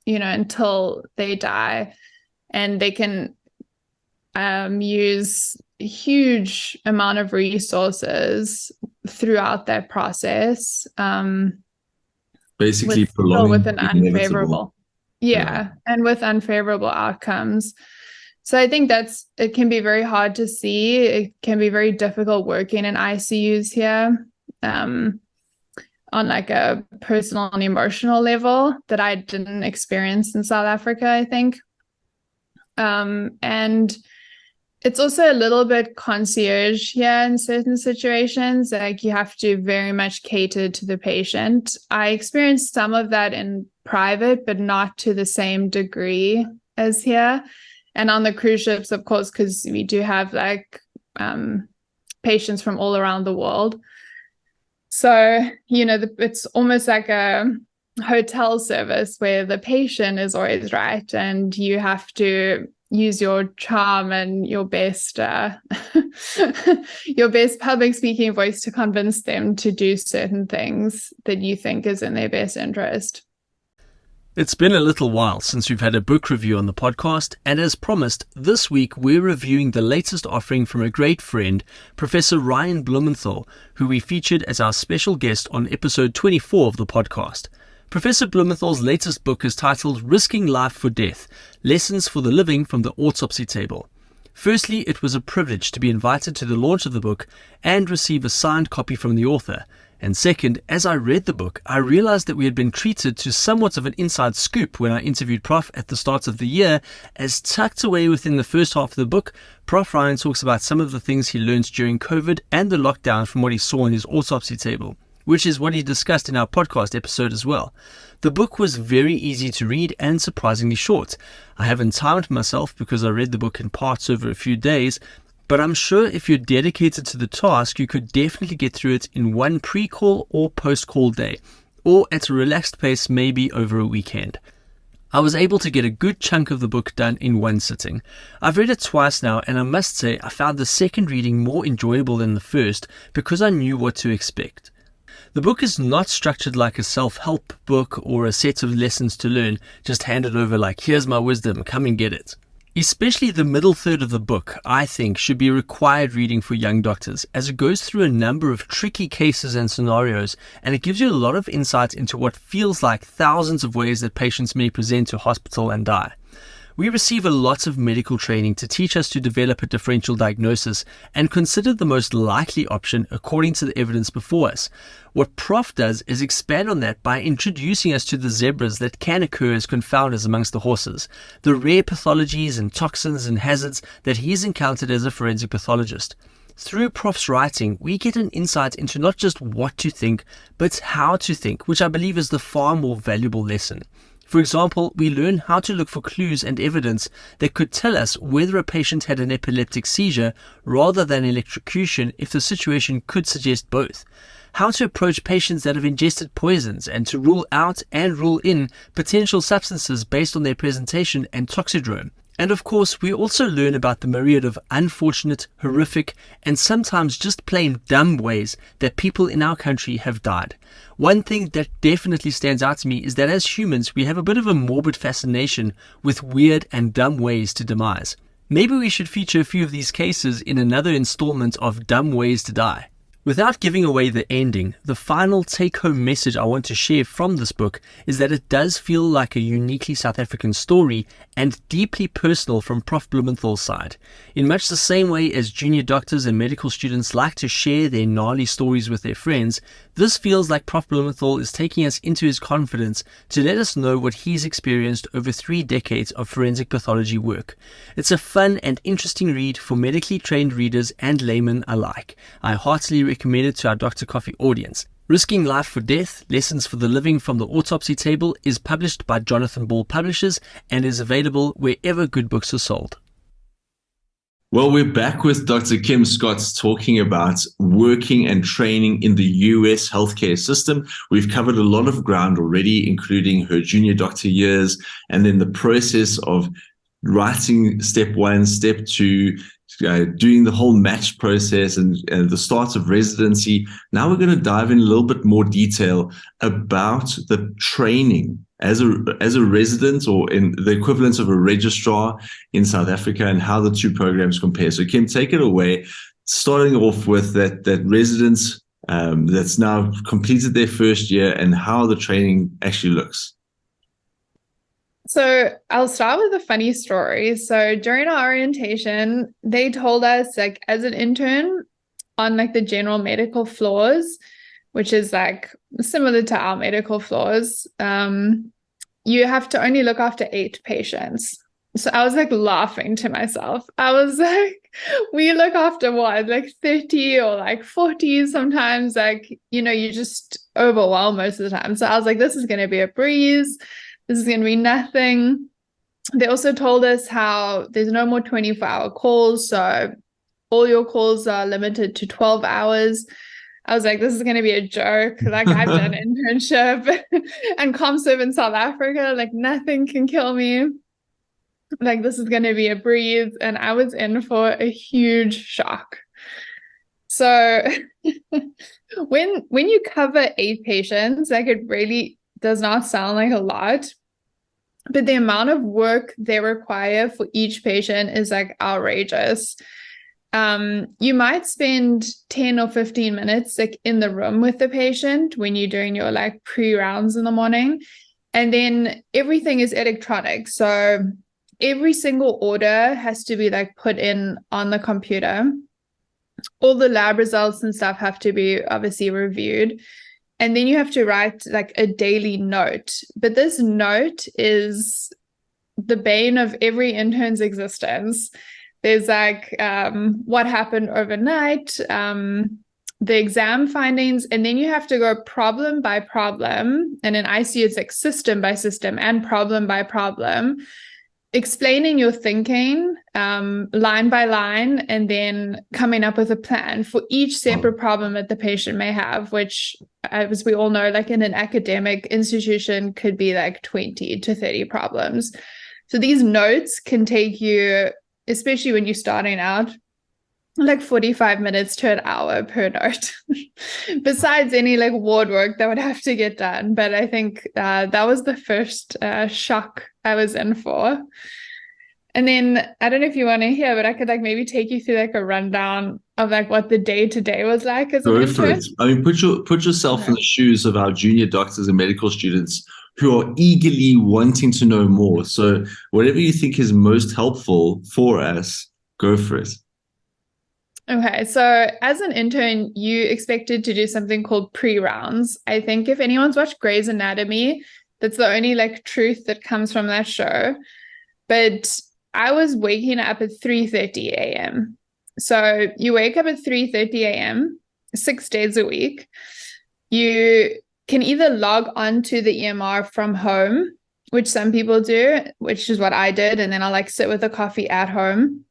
until they die. And they can use a huge amount of resources throughout that process. Basically prolonging with an unfavorable. Yeah, and with unfavorable outcomes. So I think it can be very hard to see. It can be very difficult working in ICUs here on a personal and emotional level that I didn't experience in South Africa, I think. And it's also a little bit concierge here in certain situations. You have to very much cater to the patient. I experienced some of that in private, but not to the same degree as here. And on the cruise ships, of course, because we do have patients from all around the world. So, it's almost like a hotel service where the patient is always right. And you have to use your charm and your best public speaking voice to convince them to do certain things that you think is in their best interest. It's been a little while since we've had a book review on the podcast, and as promised, this week we're reviewing the latest offering from a great friend, Professor Ryan Blumenthal, who we featured as our special guest on episode 24 of the podcast. Professor Blumenthal's latest book is titled Risking Life for Death, Lessons for the Living from the Autopsy Table. Firstly, it was a privilege to be invited to the launch of the book and receive a signed copy from the author. And second, as I read the book, I realized that we had been treated to somewhat of an inside scoop when I interviewed Prof at the start of the year, as tucked away within the first half of the book, Prof Ryan talks about some of the things he learned during COVID and the lockdown from what he saw in his autopsy table, which is what he discussed in our podcast episode as well. The book was very easy to read and surprisingly short. I haven't timed myself because I read the book in parts over a few days, but I'm sure if you're dedicated to the task, you could definitely get through it in one pre-call or post-call day, or at a relaxed pace maybe over a weekend. I was able to get a good chunk of the book done in one sitting. I've read it twice now, and I must say I found the second reading more enjoyable than the first because I knew what to expect. The book is not structured like a self-help book or a set of lessons to learn, just handed over like, here's my wisdom, come and get it. Especially the middle third of the book, I think, should be required reading for young doctors, as it goes through a number of tricky cases and scenarios, and it gives you a lot of insight into what feels like thousands of ways that patients may present to hospital and die. We receive a lot of medical training to teach us to develop a differential diagnosis and consider the most likely option according to the evidence before us. What Prof does is expand on that by introducing us to the zebras that can occur as confounders amongst the horses, the rare pathologies and toxins and hazards that he's encountered as a forensic pathologist. Through Prof's writing, we get an insight into not just what to think, but how to think, which I believe is the far more valuable lesson. For example, we learn how to look for clues and evidence that could tell us whether a patient had an epileptic seizure rather than electrocution if the situation could suggest both. How to approach patients that have ingested poisons and to rule out and rule in potential substances based on their presentation and toxidrome. And of course, we also learn about the myriad of unfortunate, horrific, and sometimes just plain dumb ways that people in our country have died. One thing that definitely stands out to me is that as humans, we have a bit of a morbid fascination with weird and dumb ways to demise. Maybe we should feature a few of these cases in another installment of Dumb Ways to Die. Without giving away the ending, the final take-home message I want to share from this book is that it does feel like a uniquely South African story and deeply personal from Prof. Blumenthal's side. In much the same way as junior doctors and medical students like to share their gnarly stories with their friends, this feels like Prof. Blumenthal is taking us into his confidence to let us know what he's experienced over 3 decades of forensic pathology work. It's a fun and interesting read for medically trained readers and laymen alike. I heartily recommend it to our Dr. Coffee audience. Risking Life for Death, Lessons for the Living from the Autopsy Table is published by Jonathan Ball Publishers and is available wherever good books are sold. Well, we're back with Dr. Kim Scott talking about working and training in the US healthcare system. We've covered a lot of ground already, including her junior doctor years and then the process of writing step 1, step 2, doing the whole match process and the start of residency. Now we're going to dive in a little bit more detail about the training as a resident or in the equivalent of a registrar in South Africa and how the two programs compare. So Kim, take it away, starting off with that residents that's now completed their first year and how the training actually looks. So I'll start with a funny story. So during our orientation, they told us, like, as an intern on like the general medical floors, which is like similar to our medical floors, you have to only look after 8 patients. So I was like laughing to myself. I was like, we look after what, like 30 or like 40 sometimes, like, you know, you just overwhelm most of the time. So I was like, this is going to be a breeze. This is going to be nothing. They also told us how there's no more 24-hour calls. So all your calls are limited to 12 hours. I was like, this is going to be a joke. Like, I've done internship and ComServe in South Africa. Like, nothing can kill me. Like, this is going to be a breeze. And I was in for a huge shock. So when you cover 8 patients, like, it really does not sound like a lot, but the amount of work they require for each patient is like outrageous. You might spend 10 or 15 minutes like in the room with the patient when you're doing your like pre-rounds in the morning, and then everything is electronic. So every single order has to be like put in on the computer. All the lab results and stuff have to be obviously reviewed. And then you have to write like a daily note. But this note is the bane of every intern's existence. There's like what happened overnight, the exam findings, and then you have to go problem by problem. And in ICU, it's like system by system and problem by problem, explaining your thinking line by line, and then coming up with a plan for each separate problem that the patient may have, which, as we all know, like in an academic institution, could be like 20 to 30 problems. So these notes can take you, especially when you're starting out, like 45 minutes to an hour per note, besides any like ward work that would have to get done. But I think that was the first shock I was in for. And then I don't know if you want to hear, but I could like maybe take you through like a rundown of like what the day to day was like as an intern. Go for it. I mean, put yourself in the shoes of our junior doctors and medical students who are eagerly wanting to know more. So whatever you think is most helpful for us, go for it. Okay, so as an intern, you expected to do something called pre-rounds. I think if anyone's watched Grey's Anatomy, that's the only like truth that comes from that show. But I was waking up at 3:30 a.m. So you wake up at 3:30 a.m. 6 days a week. You can either log on to the EMR from home, which some people do, which is what I did, and then I'll like sit with a coffee at home.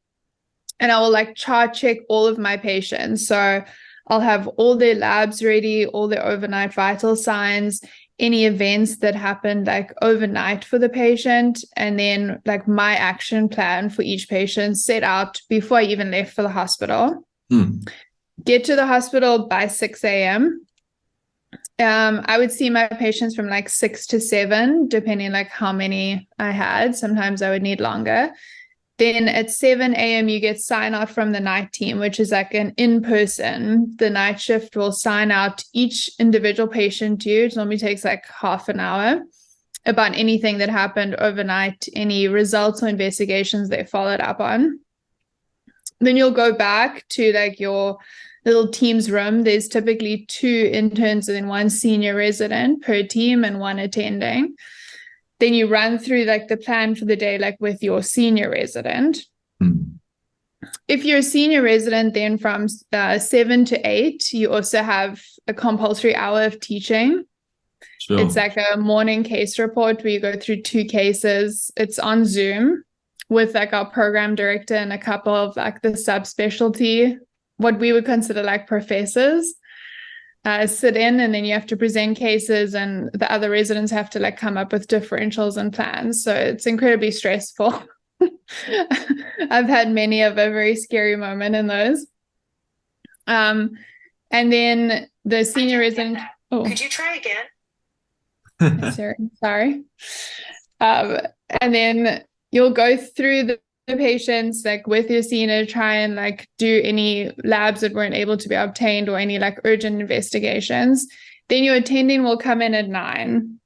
And I will like chart check all of my patients. So I'll have all their labs ready, all their overnight vital signs, any events that happened like overnight for the patient, and then like my action plan for each patient set out before I even left for the hospital. Get to the hospital by 6 a.m. I would see my patients from like 6 to 7, depending like how many I had. Sometimes I would need longer. Then at 7 a.m., you get sign out from the night team, which is like an in-person. The night shift will sign out each individual patient to you. It normally takes like half an hour about anything that happened overnight, any results or investigations they followed up on. Then you'll go back to like your little team's room. There's typically 2 interns and then 1 senior resident per team and 1 attending. Then you run through like the plan for the day, like with your senior resident. If you're a senior resident, then from 7 to 8, you also have a compulsory hour of teaching. Sure. It's like a morning case report where you go through 2 cases. It's on Zoom with like our program director and a couple of like the subspecialty, what we would consider like professors. Sit in, and then you have to present cases, and the other residents have to like come up with differentials and plans. So it's incredibly stressful. I've had many of a very scary moment in those. And then the senior resident. Oh, could you try again? Sorry. And then you'll go through the patients like with your senior, try and like do any labs that weren't able to be obtained or any like urgent investigations. Then your attending will come in at 9.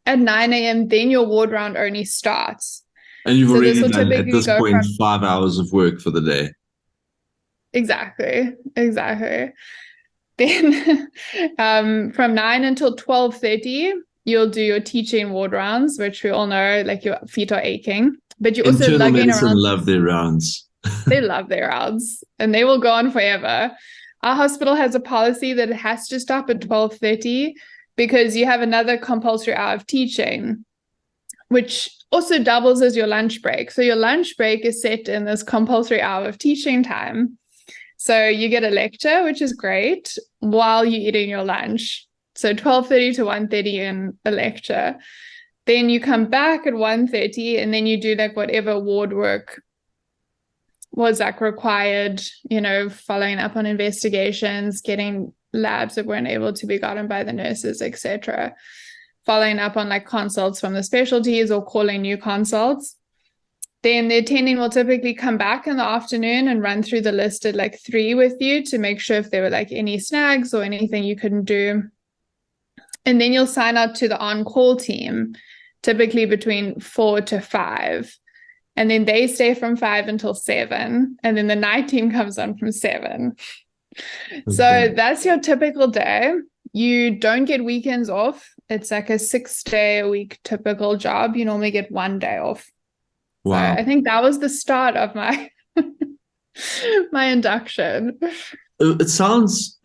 At 9 a.m., then your ward round only starts. And you've already done at this point 5 hours of work for the day. Exactly. Then from 9 until 12:30, you'll do your teaching ward rounds, which we all know like your feet are aching. But you also internal lug in medicine around. Love their rounds. They love their rounds, and they will go on forever. Our hospital has a policy that it has to stop at 12:30 because you have another compulsory hour of teaching, which also doubles as your lunch break. So your lunch break is set in this compulsory hour of teaching time. So you get a lecture, which is great, while you're eating your lunch. So 12:30 to 1:30 in a lecture. Then you come back at 1:30, and then you do like whatever ward work was like required, following up on investigations, getting labs that weren't able to be gotten by the nurses, etc. Following up on like consults from the specialties or calling new consults. Then the attending will typically come back in the afternoon and run through the list at like 3 with you to make sure if there were like any snags or anything you couldn't do. And then you'll sign out to the on-call team, typically between 4 to 5. And then they stay from 5 until 7. And then the night team comes on from 7. Okay. So that's your typical day. You don't get weekends off. It's like a 6-day-a-week typical job. You normally get 1 day off. Wow. So I think that was the start of my my induction. It sounds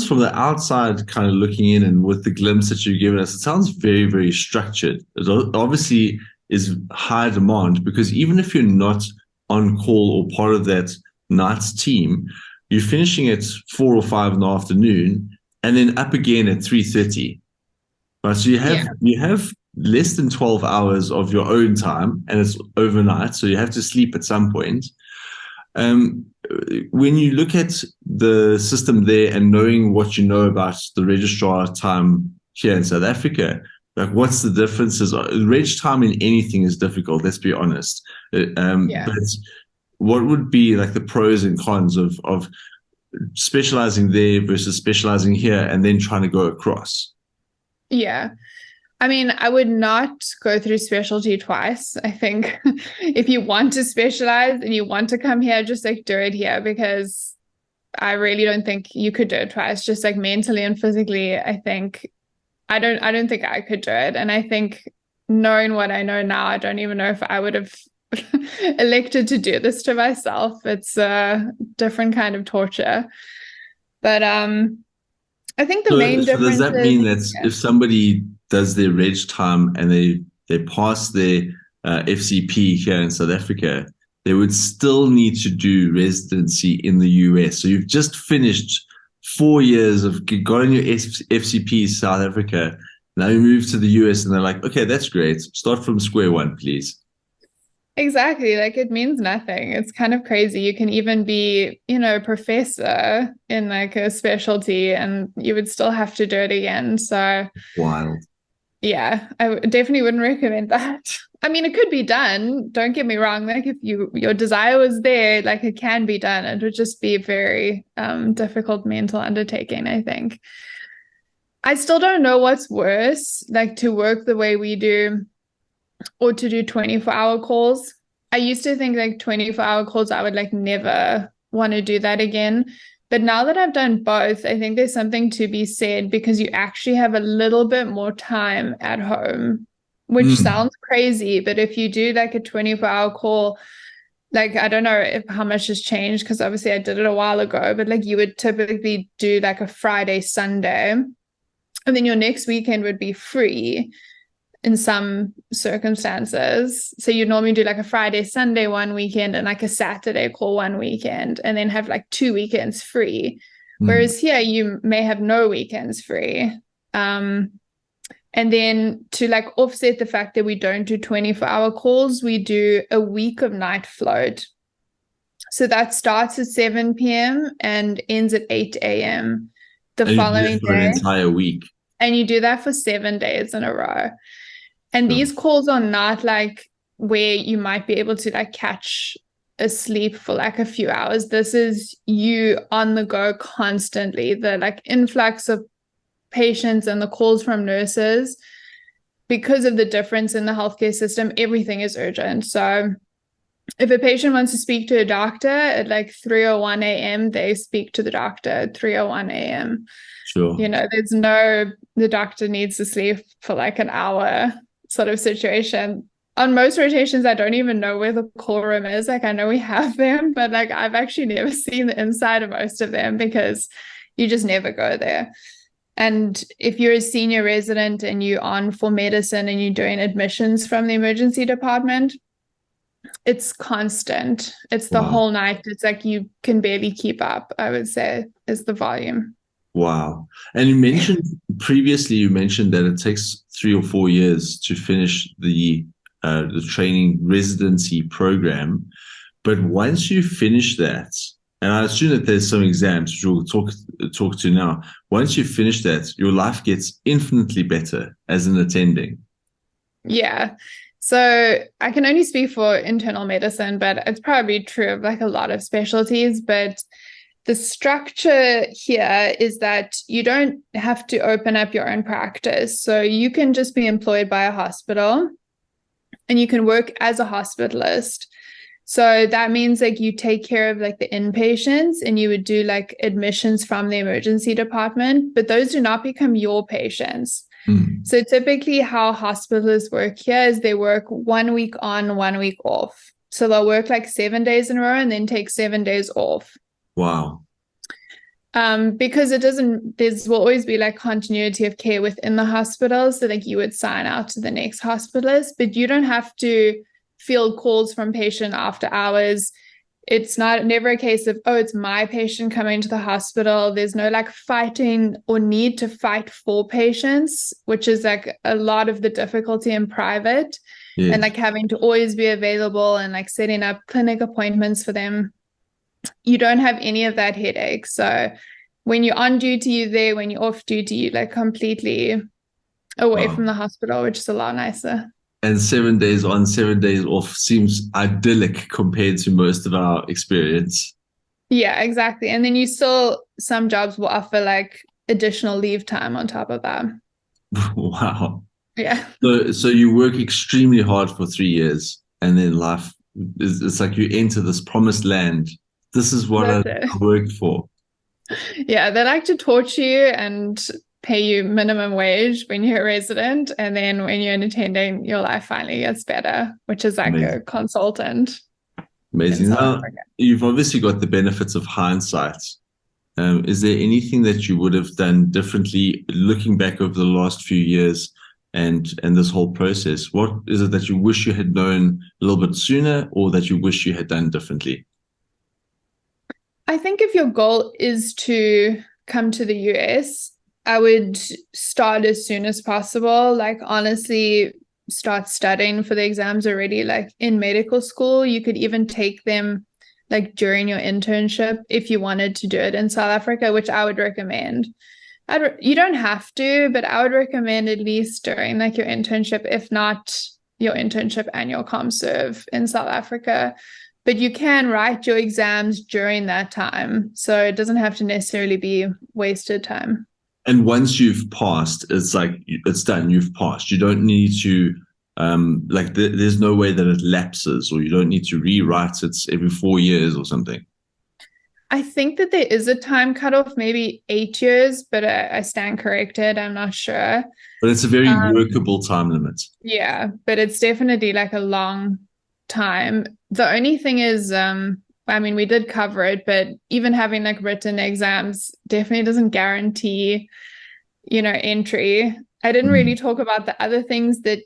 from the outside kind of looking in, and with the glimpse that you've given us, it sounds very, very structured. It obviously is high demand, because even if you're not on call or part of that night's team, you're finishing at 4 or 5 in the afternoon and then up again at 3:30. Right? So you have less than 12 hours of your own time, and it's overnight, so you have to sleep at some point. When you look at the system there and knowing what you know about the registrar time here in South Africa, like what's the differences? Reg time in anything is difficult, let's be honest. But what would be like the pros and cons of specializing there versus specializing here and then trying to go across? Yeah. I mean, I would not go through specialty twice. I think if you want to specialize and you want to come here, just like do it here, because I really don't think you could do it twice. Just like mentally and physically, I don't think I could do it. And I think knowing what I know now, I don't even know if I would have elected to do this to myself. It's a different kind of torture. But I think the main difference does that mean that if somebody does their reg time and they pass their FCP here in South Africa, they would still need to do residency in the US? So you've just finished 4 years of going your FCP South Africa. Now you move to the US and they're like, okay, that's great. Start from square one, please. Exactly. Like it means nothing. It's kind of crazy. You can even be, a professor in like a specialty and you would still have to do it again. So wild. Yeah, I definitely wouldn't recommend that. I mean, it could be done. Don't get me wrong. Like if your desire was there, like it can be done. It would just be a very difficult mental undertaking, I think. I still don't know what's worse, like to work the way we do or to do 24-hour calls. I used to think like 24-hour calls, I would like never want to do that again. But now that I've done both, I think there's something to be said because you actually have a little bit more time at home, which sounds crazy. But if you do like a 24-hour call, like, I don't know how much has changed because obviously I did it a while ago, but like you would typically do like a Friday, Sunday, and then your next weekend would be free in some circumstances. So you normally do like a Friday, Sunday one weekend and like a Saturday call one weekend and then have like 2 weekends free. Whereas here you may have no weekends free. And then to like offset the fact that we don't do 24-hour calls, we do a week of night float. So that starts at 7 p.m. and ends at 8 a.m. the following day. For an entire week. And you do that for 7 days in a row. And these calls are not like where you might be able to like catch a sleep for like a few hours. This is you on the go constantly. The like influx of patients and the calls from nurses, because of the difference in the healthcare system, everything is urgent. So if a patient wants to speak to a doctor at like 3:01 a.m., they speak to the doctor at 3:01 a.m. Sure. The doctor needs to sleep for like an hour sort of situation. On most rotations, I don't even know where the call room is. Like I know we have them, but like I've actually never seen the inside of most of them because you just never go there. And if you're a senior resident and you're on for medicine and you're doing admissions from the emergency department, it's constant. It's the whole night. It's like you can barely keep up, I would say, is the volume. Wow. And you mentioned that it takes 3 or 4 years to finish the training residency program. But once you finish that, and I assume that there's some exams which we'll talk to now. Once you finish that, your life gets infinitely better as an attending. Yeah. So I can only speak for internal medicine, but it's probably true of like a lot of specialties. But the structure here is that you don't have to open up your own practice. So you can just be employed by a hospital and you can work as a hospitalist. So that means like you take care of like the inpatients and you would do like admissions from the emergency department, but those do not become your patients. So typically how hospitalists work here is they work 1 week on, 1 week off. So they'll work like 7 days in a row and then take 7 days off. Wow. Because there will always be like continuity of care within the hospital. So like you would sign out to the next hospitalist, but you don't have to field calls from patient after hours. It's never a case of, oh, it's my patient coming to the hospital. There's no like fighting or need to fight for patients, which is like a lot of the difficulty in private. Yes. And like having to always be available and like setting up clinic appointments for them. You don't have any of that headache. So when you're on duty, you're there. When you're off duty, you're like completely away from the hospital, which is a lot nicer. And 7 days on, 7 days off seems idyllic compared to most of our experience. Yeah, exactly. And then some jobs will offer like additional leave time on top of that. Wow. Yeah. So you work extremely hard for 3 years, and then life it's like you enter this promised land. This is what I That's it. worked for. Yeah, they like to torture you and pay you minimum wage when you're a resident, and then when you're an attending, your life finally gets better, which is like a Amazing. consultant in Amazing. South Now, Africa. you've obviously got the benefits of hindsight. Is there anything that you would have done differently looking back over the last few years and this whole process? What is it that you wish you had known a little bit sooner or that you wish you had done differently? I think if your goal is to come to the US, I would start as soon as possible. Like, honestly, start studying for the exams already. Like, in medical school, you could even take them like during your internship if you wanted to do it in South Africa, which I would recommend. You don't have to, but I would recommend at least during like your internship, if not your internship and your ComServe in South Africa. But you can write your exams during that time. So it doesn't have to necessarily be wasted time. And once you've passed, it's like it's done. You've passed. You don't need to there's no way that it lapses, or you don't need to rewrite it every 4 years or something. I think that there is a time cutoff, maybe 8 years, but I stand corrected. I'm not sure. But it's a very workable time limit. Yeah, but it's definitely like a long time. The only thing is, I mean, we did cover it, but even having like written exams definitely doesn't guarantee, entry. I didn't really talk about the other things that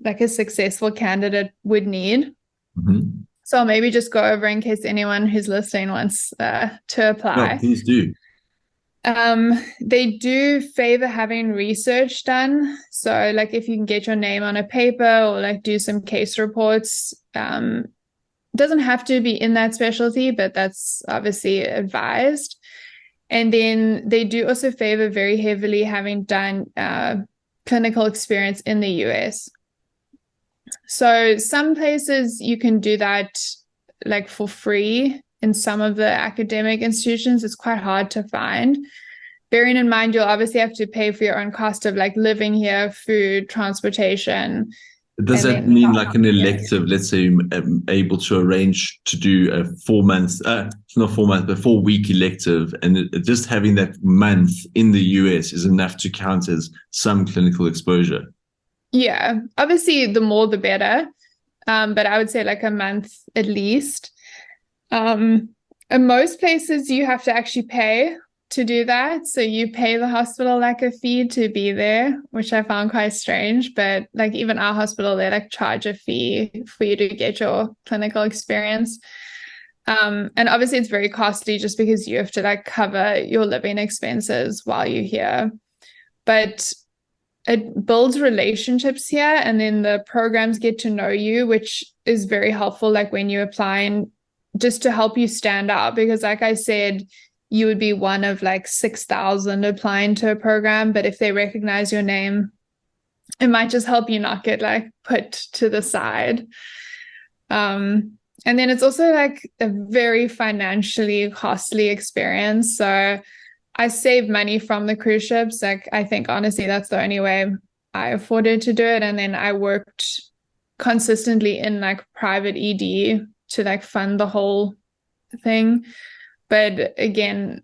like a successful candidate would need. Mm-hmm. So I'll maybe just go over in case anyone who's listening wants to apply. No, please do. They do favor having research done. So like if you can get your name on a paper or like do some case reports, doesn't have to be in that specialty, but that's obviously advised. And then they do also favor very heavily having done clinical experience in the US. So some places you can do that like for free. In some of the academic institutions, it's quite hard to find. Bearing in mind, you'll obviously have to pay for your own cost of like living here, food, transportation. Does that mean like an elective, let's say you're able to arrange to do a 4 month, not 4 months, but 4 week elective, and just having that month in the US is enough to count as some clinical exposure? Yeah, obviously the more the better. But I would say like a month at least. In most places you have to actually pay to do that. So you pay the hospital like a fee to be there, which I found quite strange. But like even our hospital, they like charge a fee for you to get your clinical experience. And obviously it's very costly just because you have to like cover your living expenses while you're here. But it builds relationships here, and then the programs get to know you, which is very helpful, like when you're applying, just to help you stand out. Because like I said, you would be one of like 6,000 applying to a program, but if they recognize your name, it might just help you not get like put to the side. And then it's also like a very financially costly experience. So I save money from the cruise ships. Like, I think honestly, that's the only way I afforded to do it. And then I worked consistently in like private ED to like fund the whole thing. But again,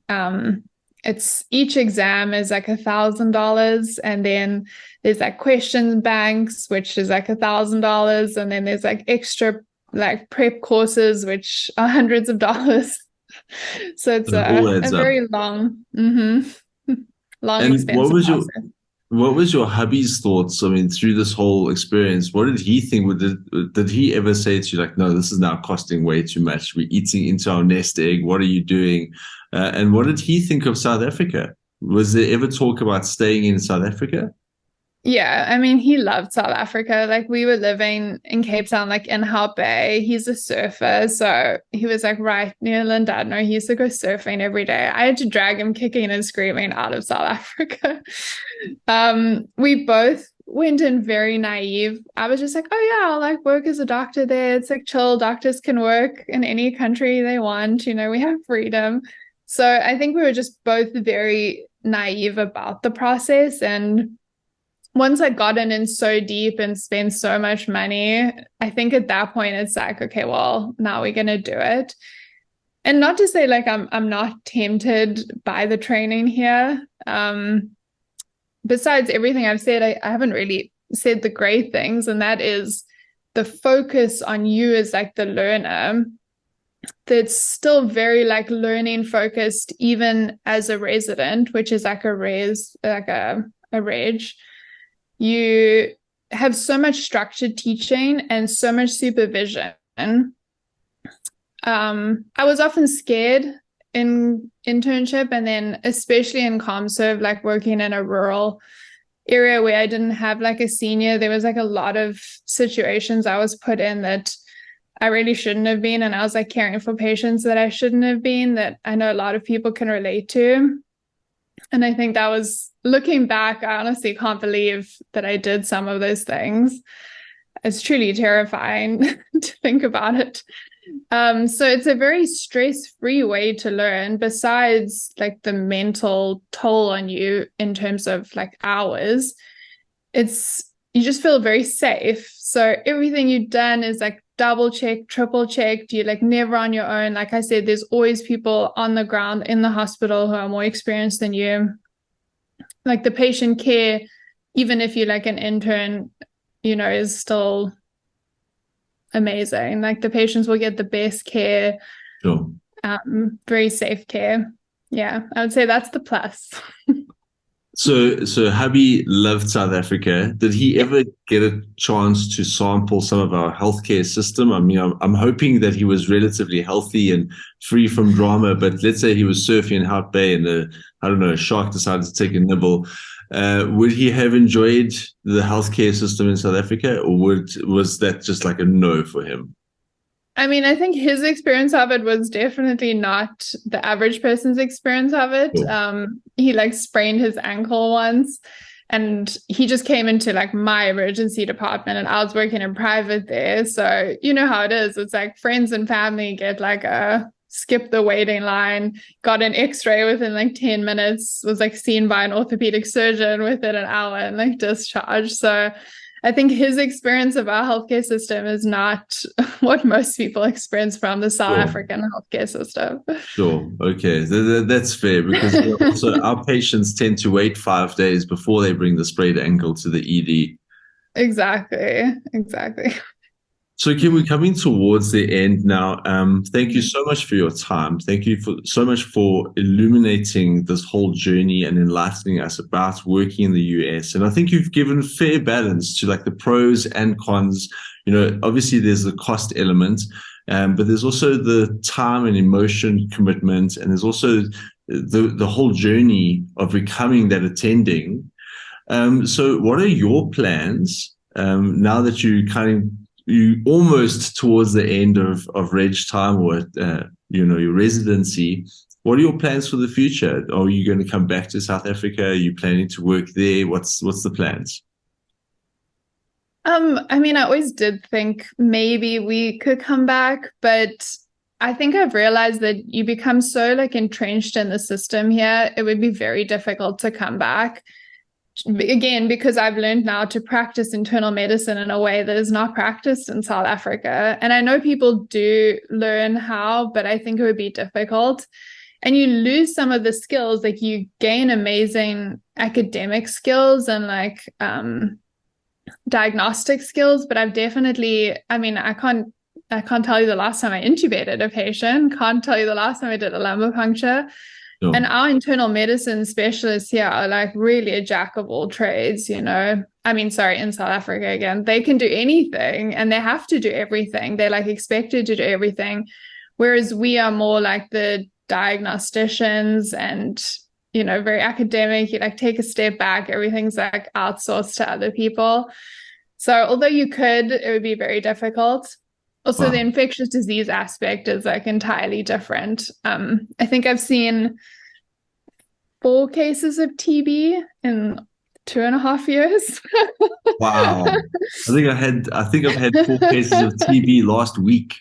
it's each exam is like $1,000, and then there's like question banks, which is like $1,000, and then there's like extra like prep courses, which are hundreds of dollars. So it's a very long, long, and expensive process. What was your hubby's thoughts? I mean, through this whole experience, what did he think? Did he ever say to you, like, no, this is now costing way too much. We're eating into our nest egg. What are you doing? And what did he think of South Africa? Was there ever talk about staying in South Africa? Yeah, I mean, he loved South Africa. Like, we were living in Cape Town, like in Hout Bay. He's a surfer, so he was like right near Llandudno. He used to go surfing every day. I had to drag him kicking and screaming out of South Africa. We both went in very naive. I was just like, oh yeah, I'll like work as a doctor there. It's like chill. Doctors can work in any country they want. We have freedom. So I think we were just both very naive about the process, and once I gotten in so deep and spent so much money, I think at that point it's like, okay, well, now we're going to do it. And not to say like I'm not tempted by the training here. Besides everything I've said, I haven't really said the great things, and that is the focus on you as like the learner. That's still very like learning focused, even as a resident, which is like a reg. You have so much structured teaching and so much supervision. I was often scared in internship, and then especially in ComServe, like working in a rural area where I didn't have like a senior, there was like a lot of situations I was put in that I really shouldn't have been. And I was like caring for patients that I shouldn't have been, that I know a lot of people can relate to. And I think that was, looking back, I honestly can't believe that I did some of those things. It's truly terrifying to think about it. So it's a very stress-free way to learn, besides like the mental toll on you in terms of like hours. You just feel very safe. So everything you've done is like double checked, triple checked. You're like never on your own. Like I said, there's always people on the ground in the hospital who are more experienced than you. Like the patient care, even if you're like an intern, is still amazing. Like the patients will get the best care. Sure. Very safe care. Yeah, I would say that's the plus. So hubby loved South Africa. Did he ever get a chance to sample some of our healthcare system? I mean, I'm hoping that he was relatively healthy and free from drama, but let's say he was surfing in Hout Bay and a shark decided to take a nibble. Would he have enjoyed the healthcare system in South Africa, or was that just like a no for him? I mean, I think his experience of it was definitely not the average person's experience of it. Cool. He like sprained his ankle once, and he just came into like my emergency department, and I was working in private there. So you know how it is. It's like friends and family get like skip the waiting line, got an x-ray within like 10 minutes, was like seen by an orthopedic surgeon within an hour and like discharged. So I think his experience of our healthcare system is not what most people experience from the South African healthcare system. Sure. Okay. That's fair, because also our patients tend to wait 5 days before they bring the sprayed ankle to the ED. Exactly. So Kim, we're coming towards the end now. Thank you so much for your time. Thank you so much for illuminating this whole journey and enlightening us about working in the US. And I think you've given fair balance to like the pros and cons. Obviously there's the cost element, but there's also the time and emotion commitment, and there's also the whole journey of becoming that attending. So what are your plans now that you almost towards the end of reg time, or your residency? What are your plans for the future? Are you going to come back to South Africa? Are you planning to work there? What's the plans? I mean, I always did think maybe we could come back, but I think I've realized that you become so like entrenched in the system here, it would be very difficult to come back. Again, because I've learned now to practice internal medicine in a way that is not practiced in South Africa. And I know people do learn how, but I think it would be difficult. And you lose some of the skills, like you gain amazing academic skills and like diagnostic skills. But I can't tell you the last time I intubated a patient, can't tell you the last time I did a lumbar puncture. Sure. And our internal medicine specialists here are like really a jack of all trades, in South Africa again, they can do anything and they have to do everything. They're like expected to do everything. Whereas we are more like the diagnosticians and, very academic. You like take a step back, everything's like outsourced to other people. So although you could, it would be very difficult. Also, The infectious disease aspect is like entirely different. I think I've seen 4 cases of TB in 2.5 years. Wow. I think I've had 4 cases of TB last week.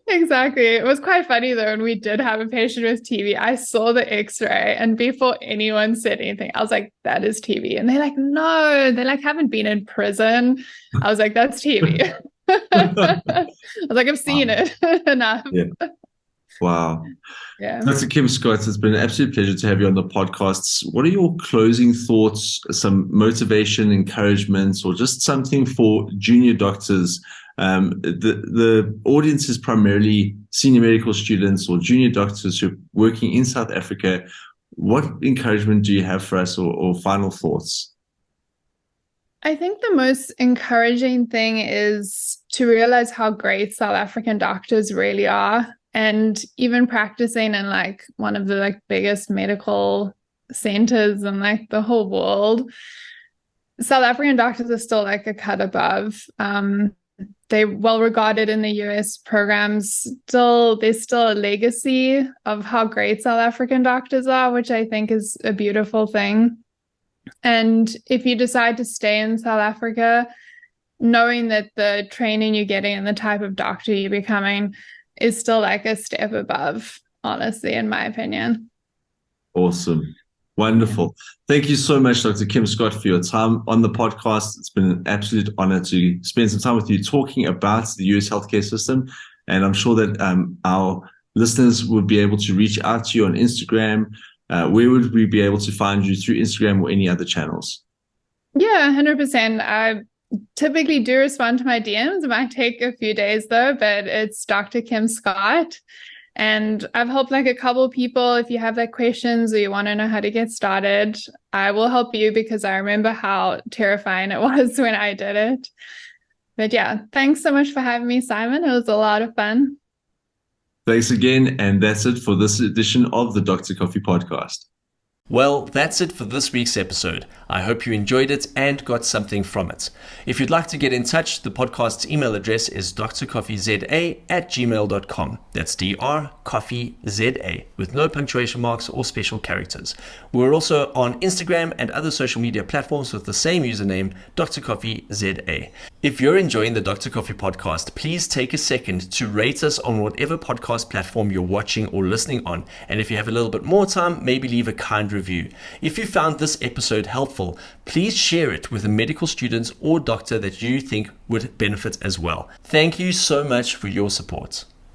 Exactly. It was quite funny though, when we did have a patient with TB, I saw the x-ray and before anyone said anything, I was like, that is TB. And they're like, no, they like haven't been in prison. I was like, that's TB. I was like, I've seen it enough. Yeah. Wow. Yeah. Dr. Kim Scott, it's been an absolute pleasure to have you on the podcasts. What are your closing thoughts, some motivation, encouragement, or just something for junior doctors? The audience is primarily senior medical students or junior doctors who are working in South Africa. What encouragement do you have for us, or final thoughts? I think the most encouraging thing is to realize how great South African doctors really are. And even practicing in like one of the like biggest medical centers in like the whole world, South African doctors are still like a cut above. They're well regarded in the US programs. There's still a legacy of how great South African doctors are, which I think is a beautiful thing. And if you decide to stay in South Africa, knowing that the training you're getting and the type of doctor you're becoming is still like a step above, honestly, in my opinion. Awesome. Wonderful. Thank you so much, Dr. Kim Scott, for your time on the podcast. It's been an absolute honor to spend some time with you talking about the US healthcare system. And I'm sure that our listeners would be able to reach out to you on Instagram. Where would we be able to find you, through Instagram or any other channels? Yeah, 100%. I typically do respond to my DMs. It might take a few days though, but it's Dr. Kim Scott. And I've helped like a couple people. If you have like questions or you want to know how to get started, I will help you, because I remember how terrifying it was when I did it. But yeah, thanks so much for having me, Simon. It was a lot of fun. Thanks again. And that's it for this edition of the Dr. Coffee Podcast. Well, that's it for this week's episode. I hope you enjoyed it and got something from it. If you'd like to get in touch, the podcast's email address is drcoffeeza@gmail.com. That's drcoffeeza with no punctuation marks or special characters. We're also on Instagram and other social media platforms with the same username, drcoffeeza. If you're enjoying the Dr. Coffee Podcast, please take a second to rate us on whatever podcast platform you're watching or listening on. And if you have a little bit more time, maybe leave a kind review. If you found this episode helpful, please share it with a medical student or doctor that you think would benefit as well. Thank you so much for your support.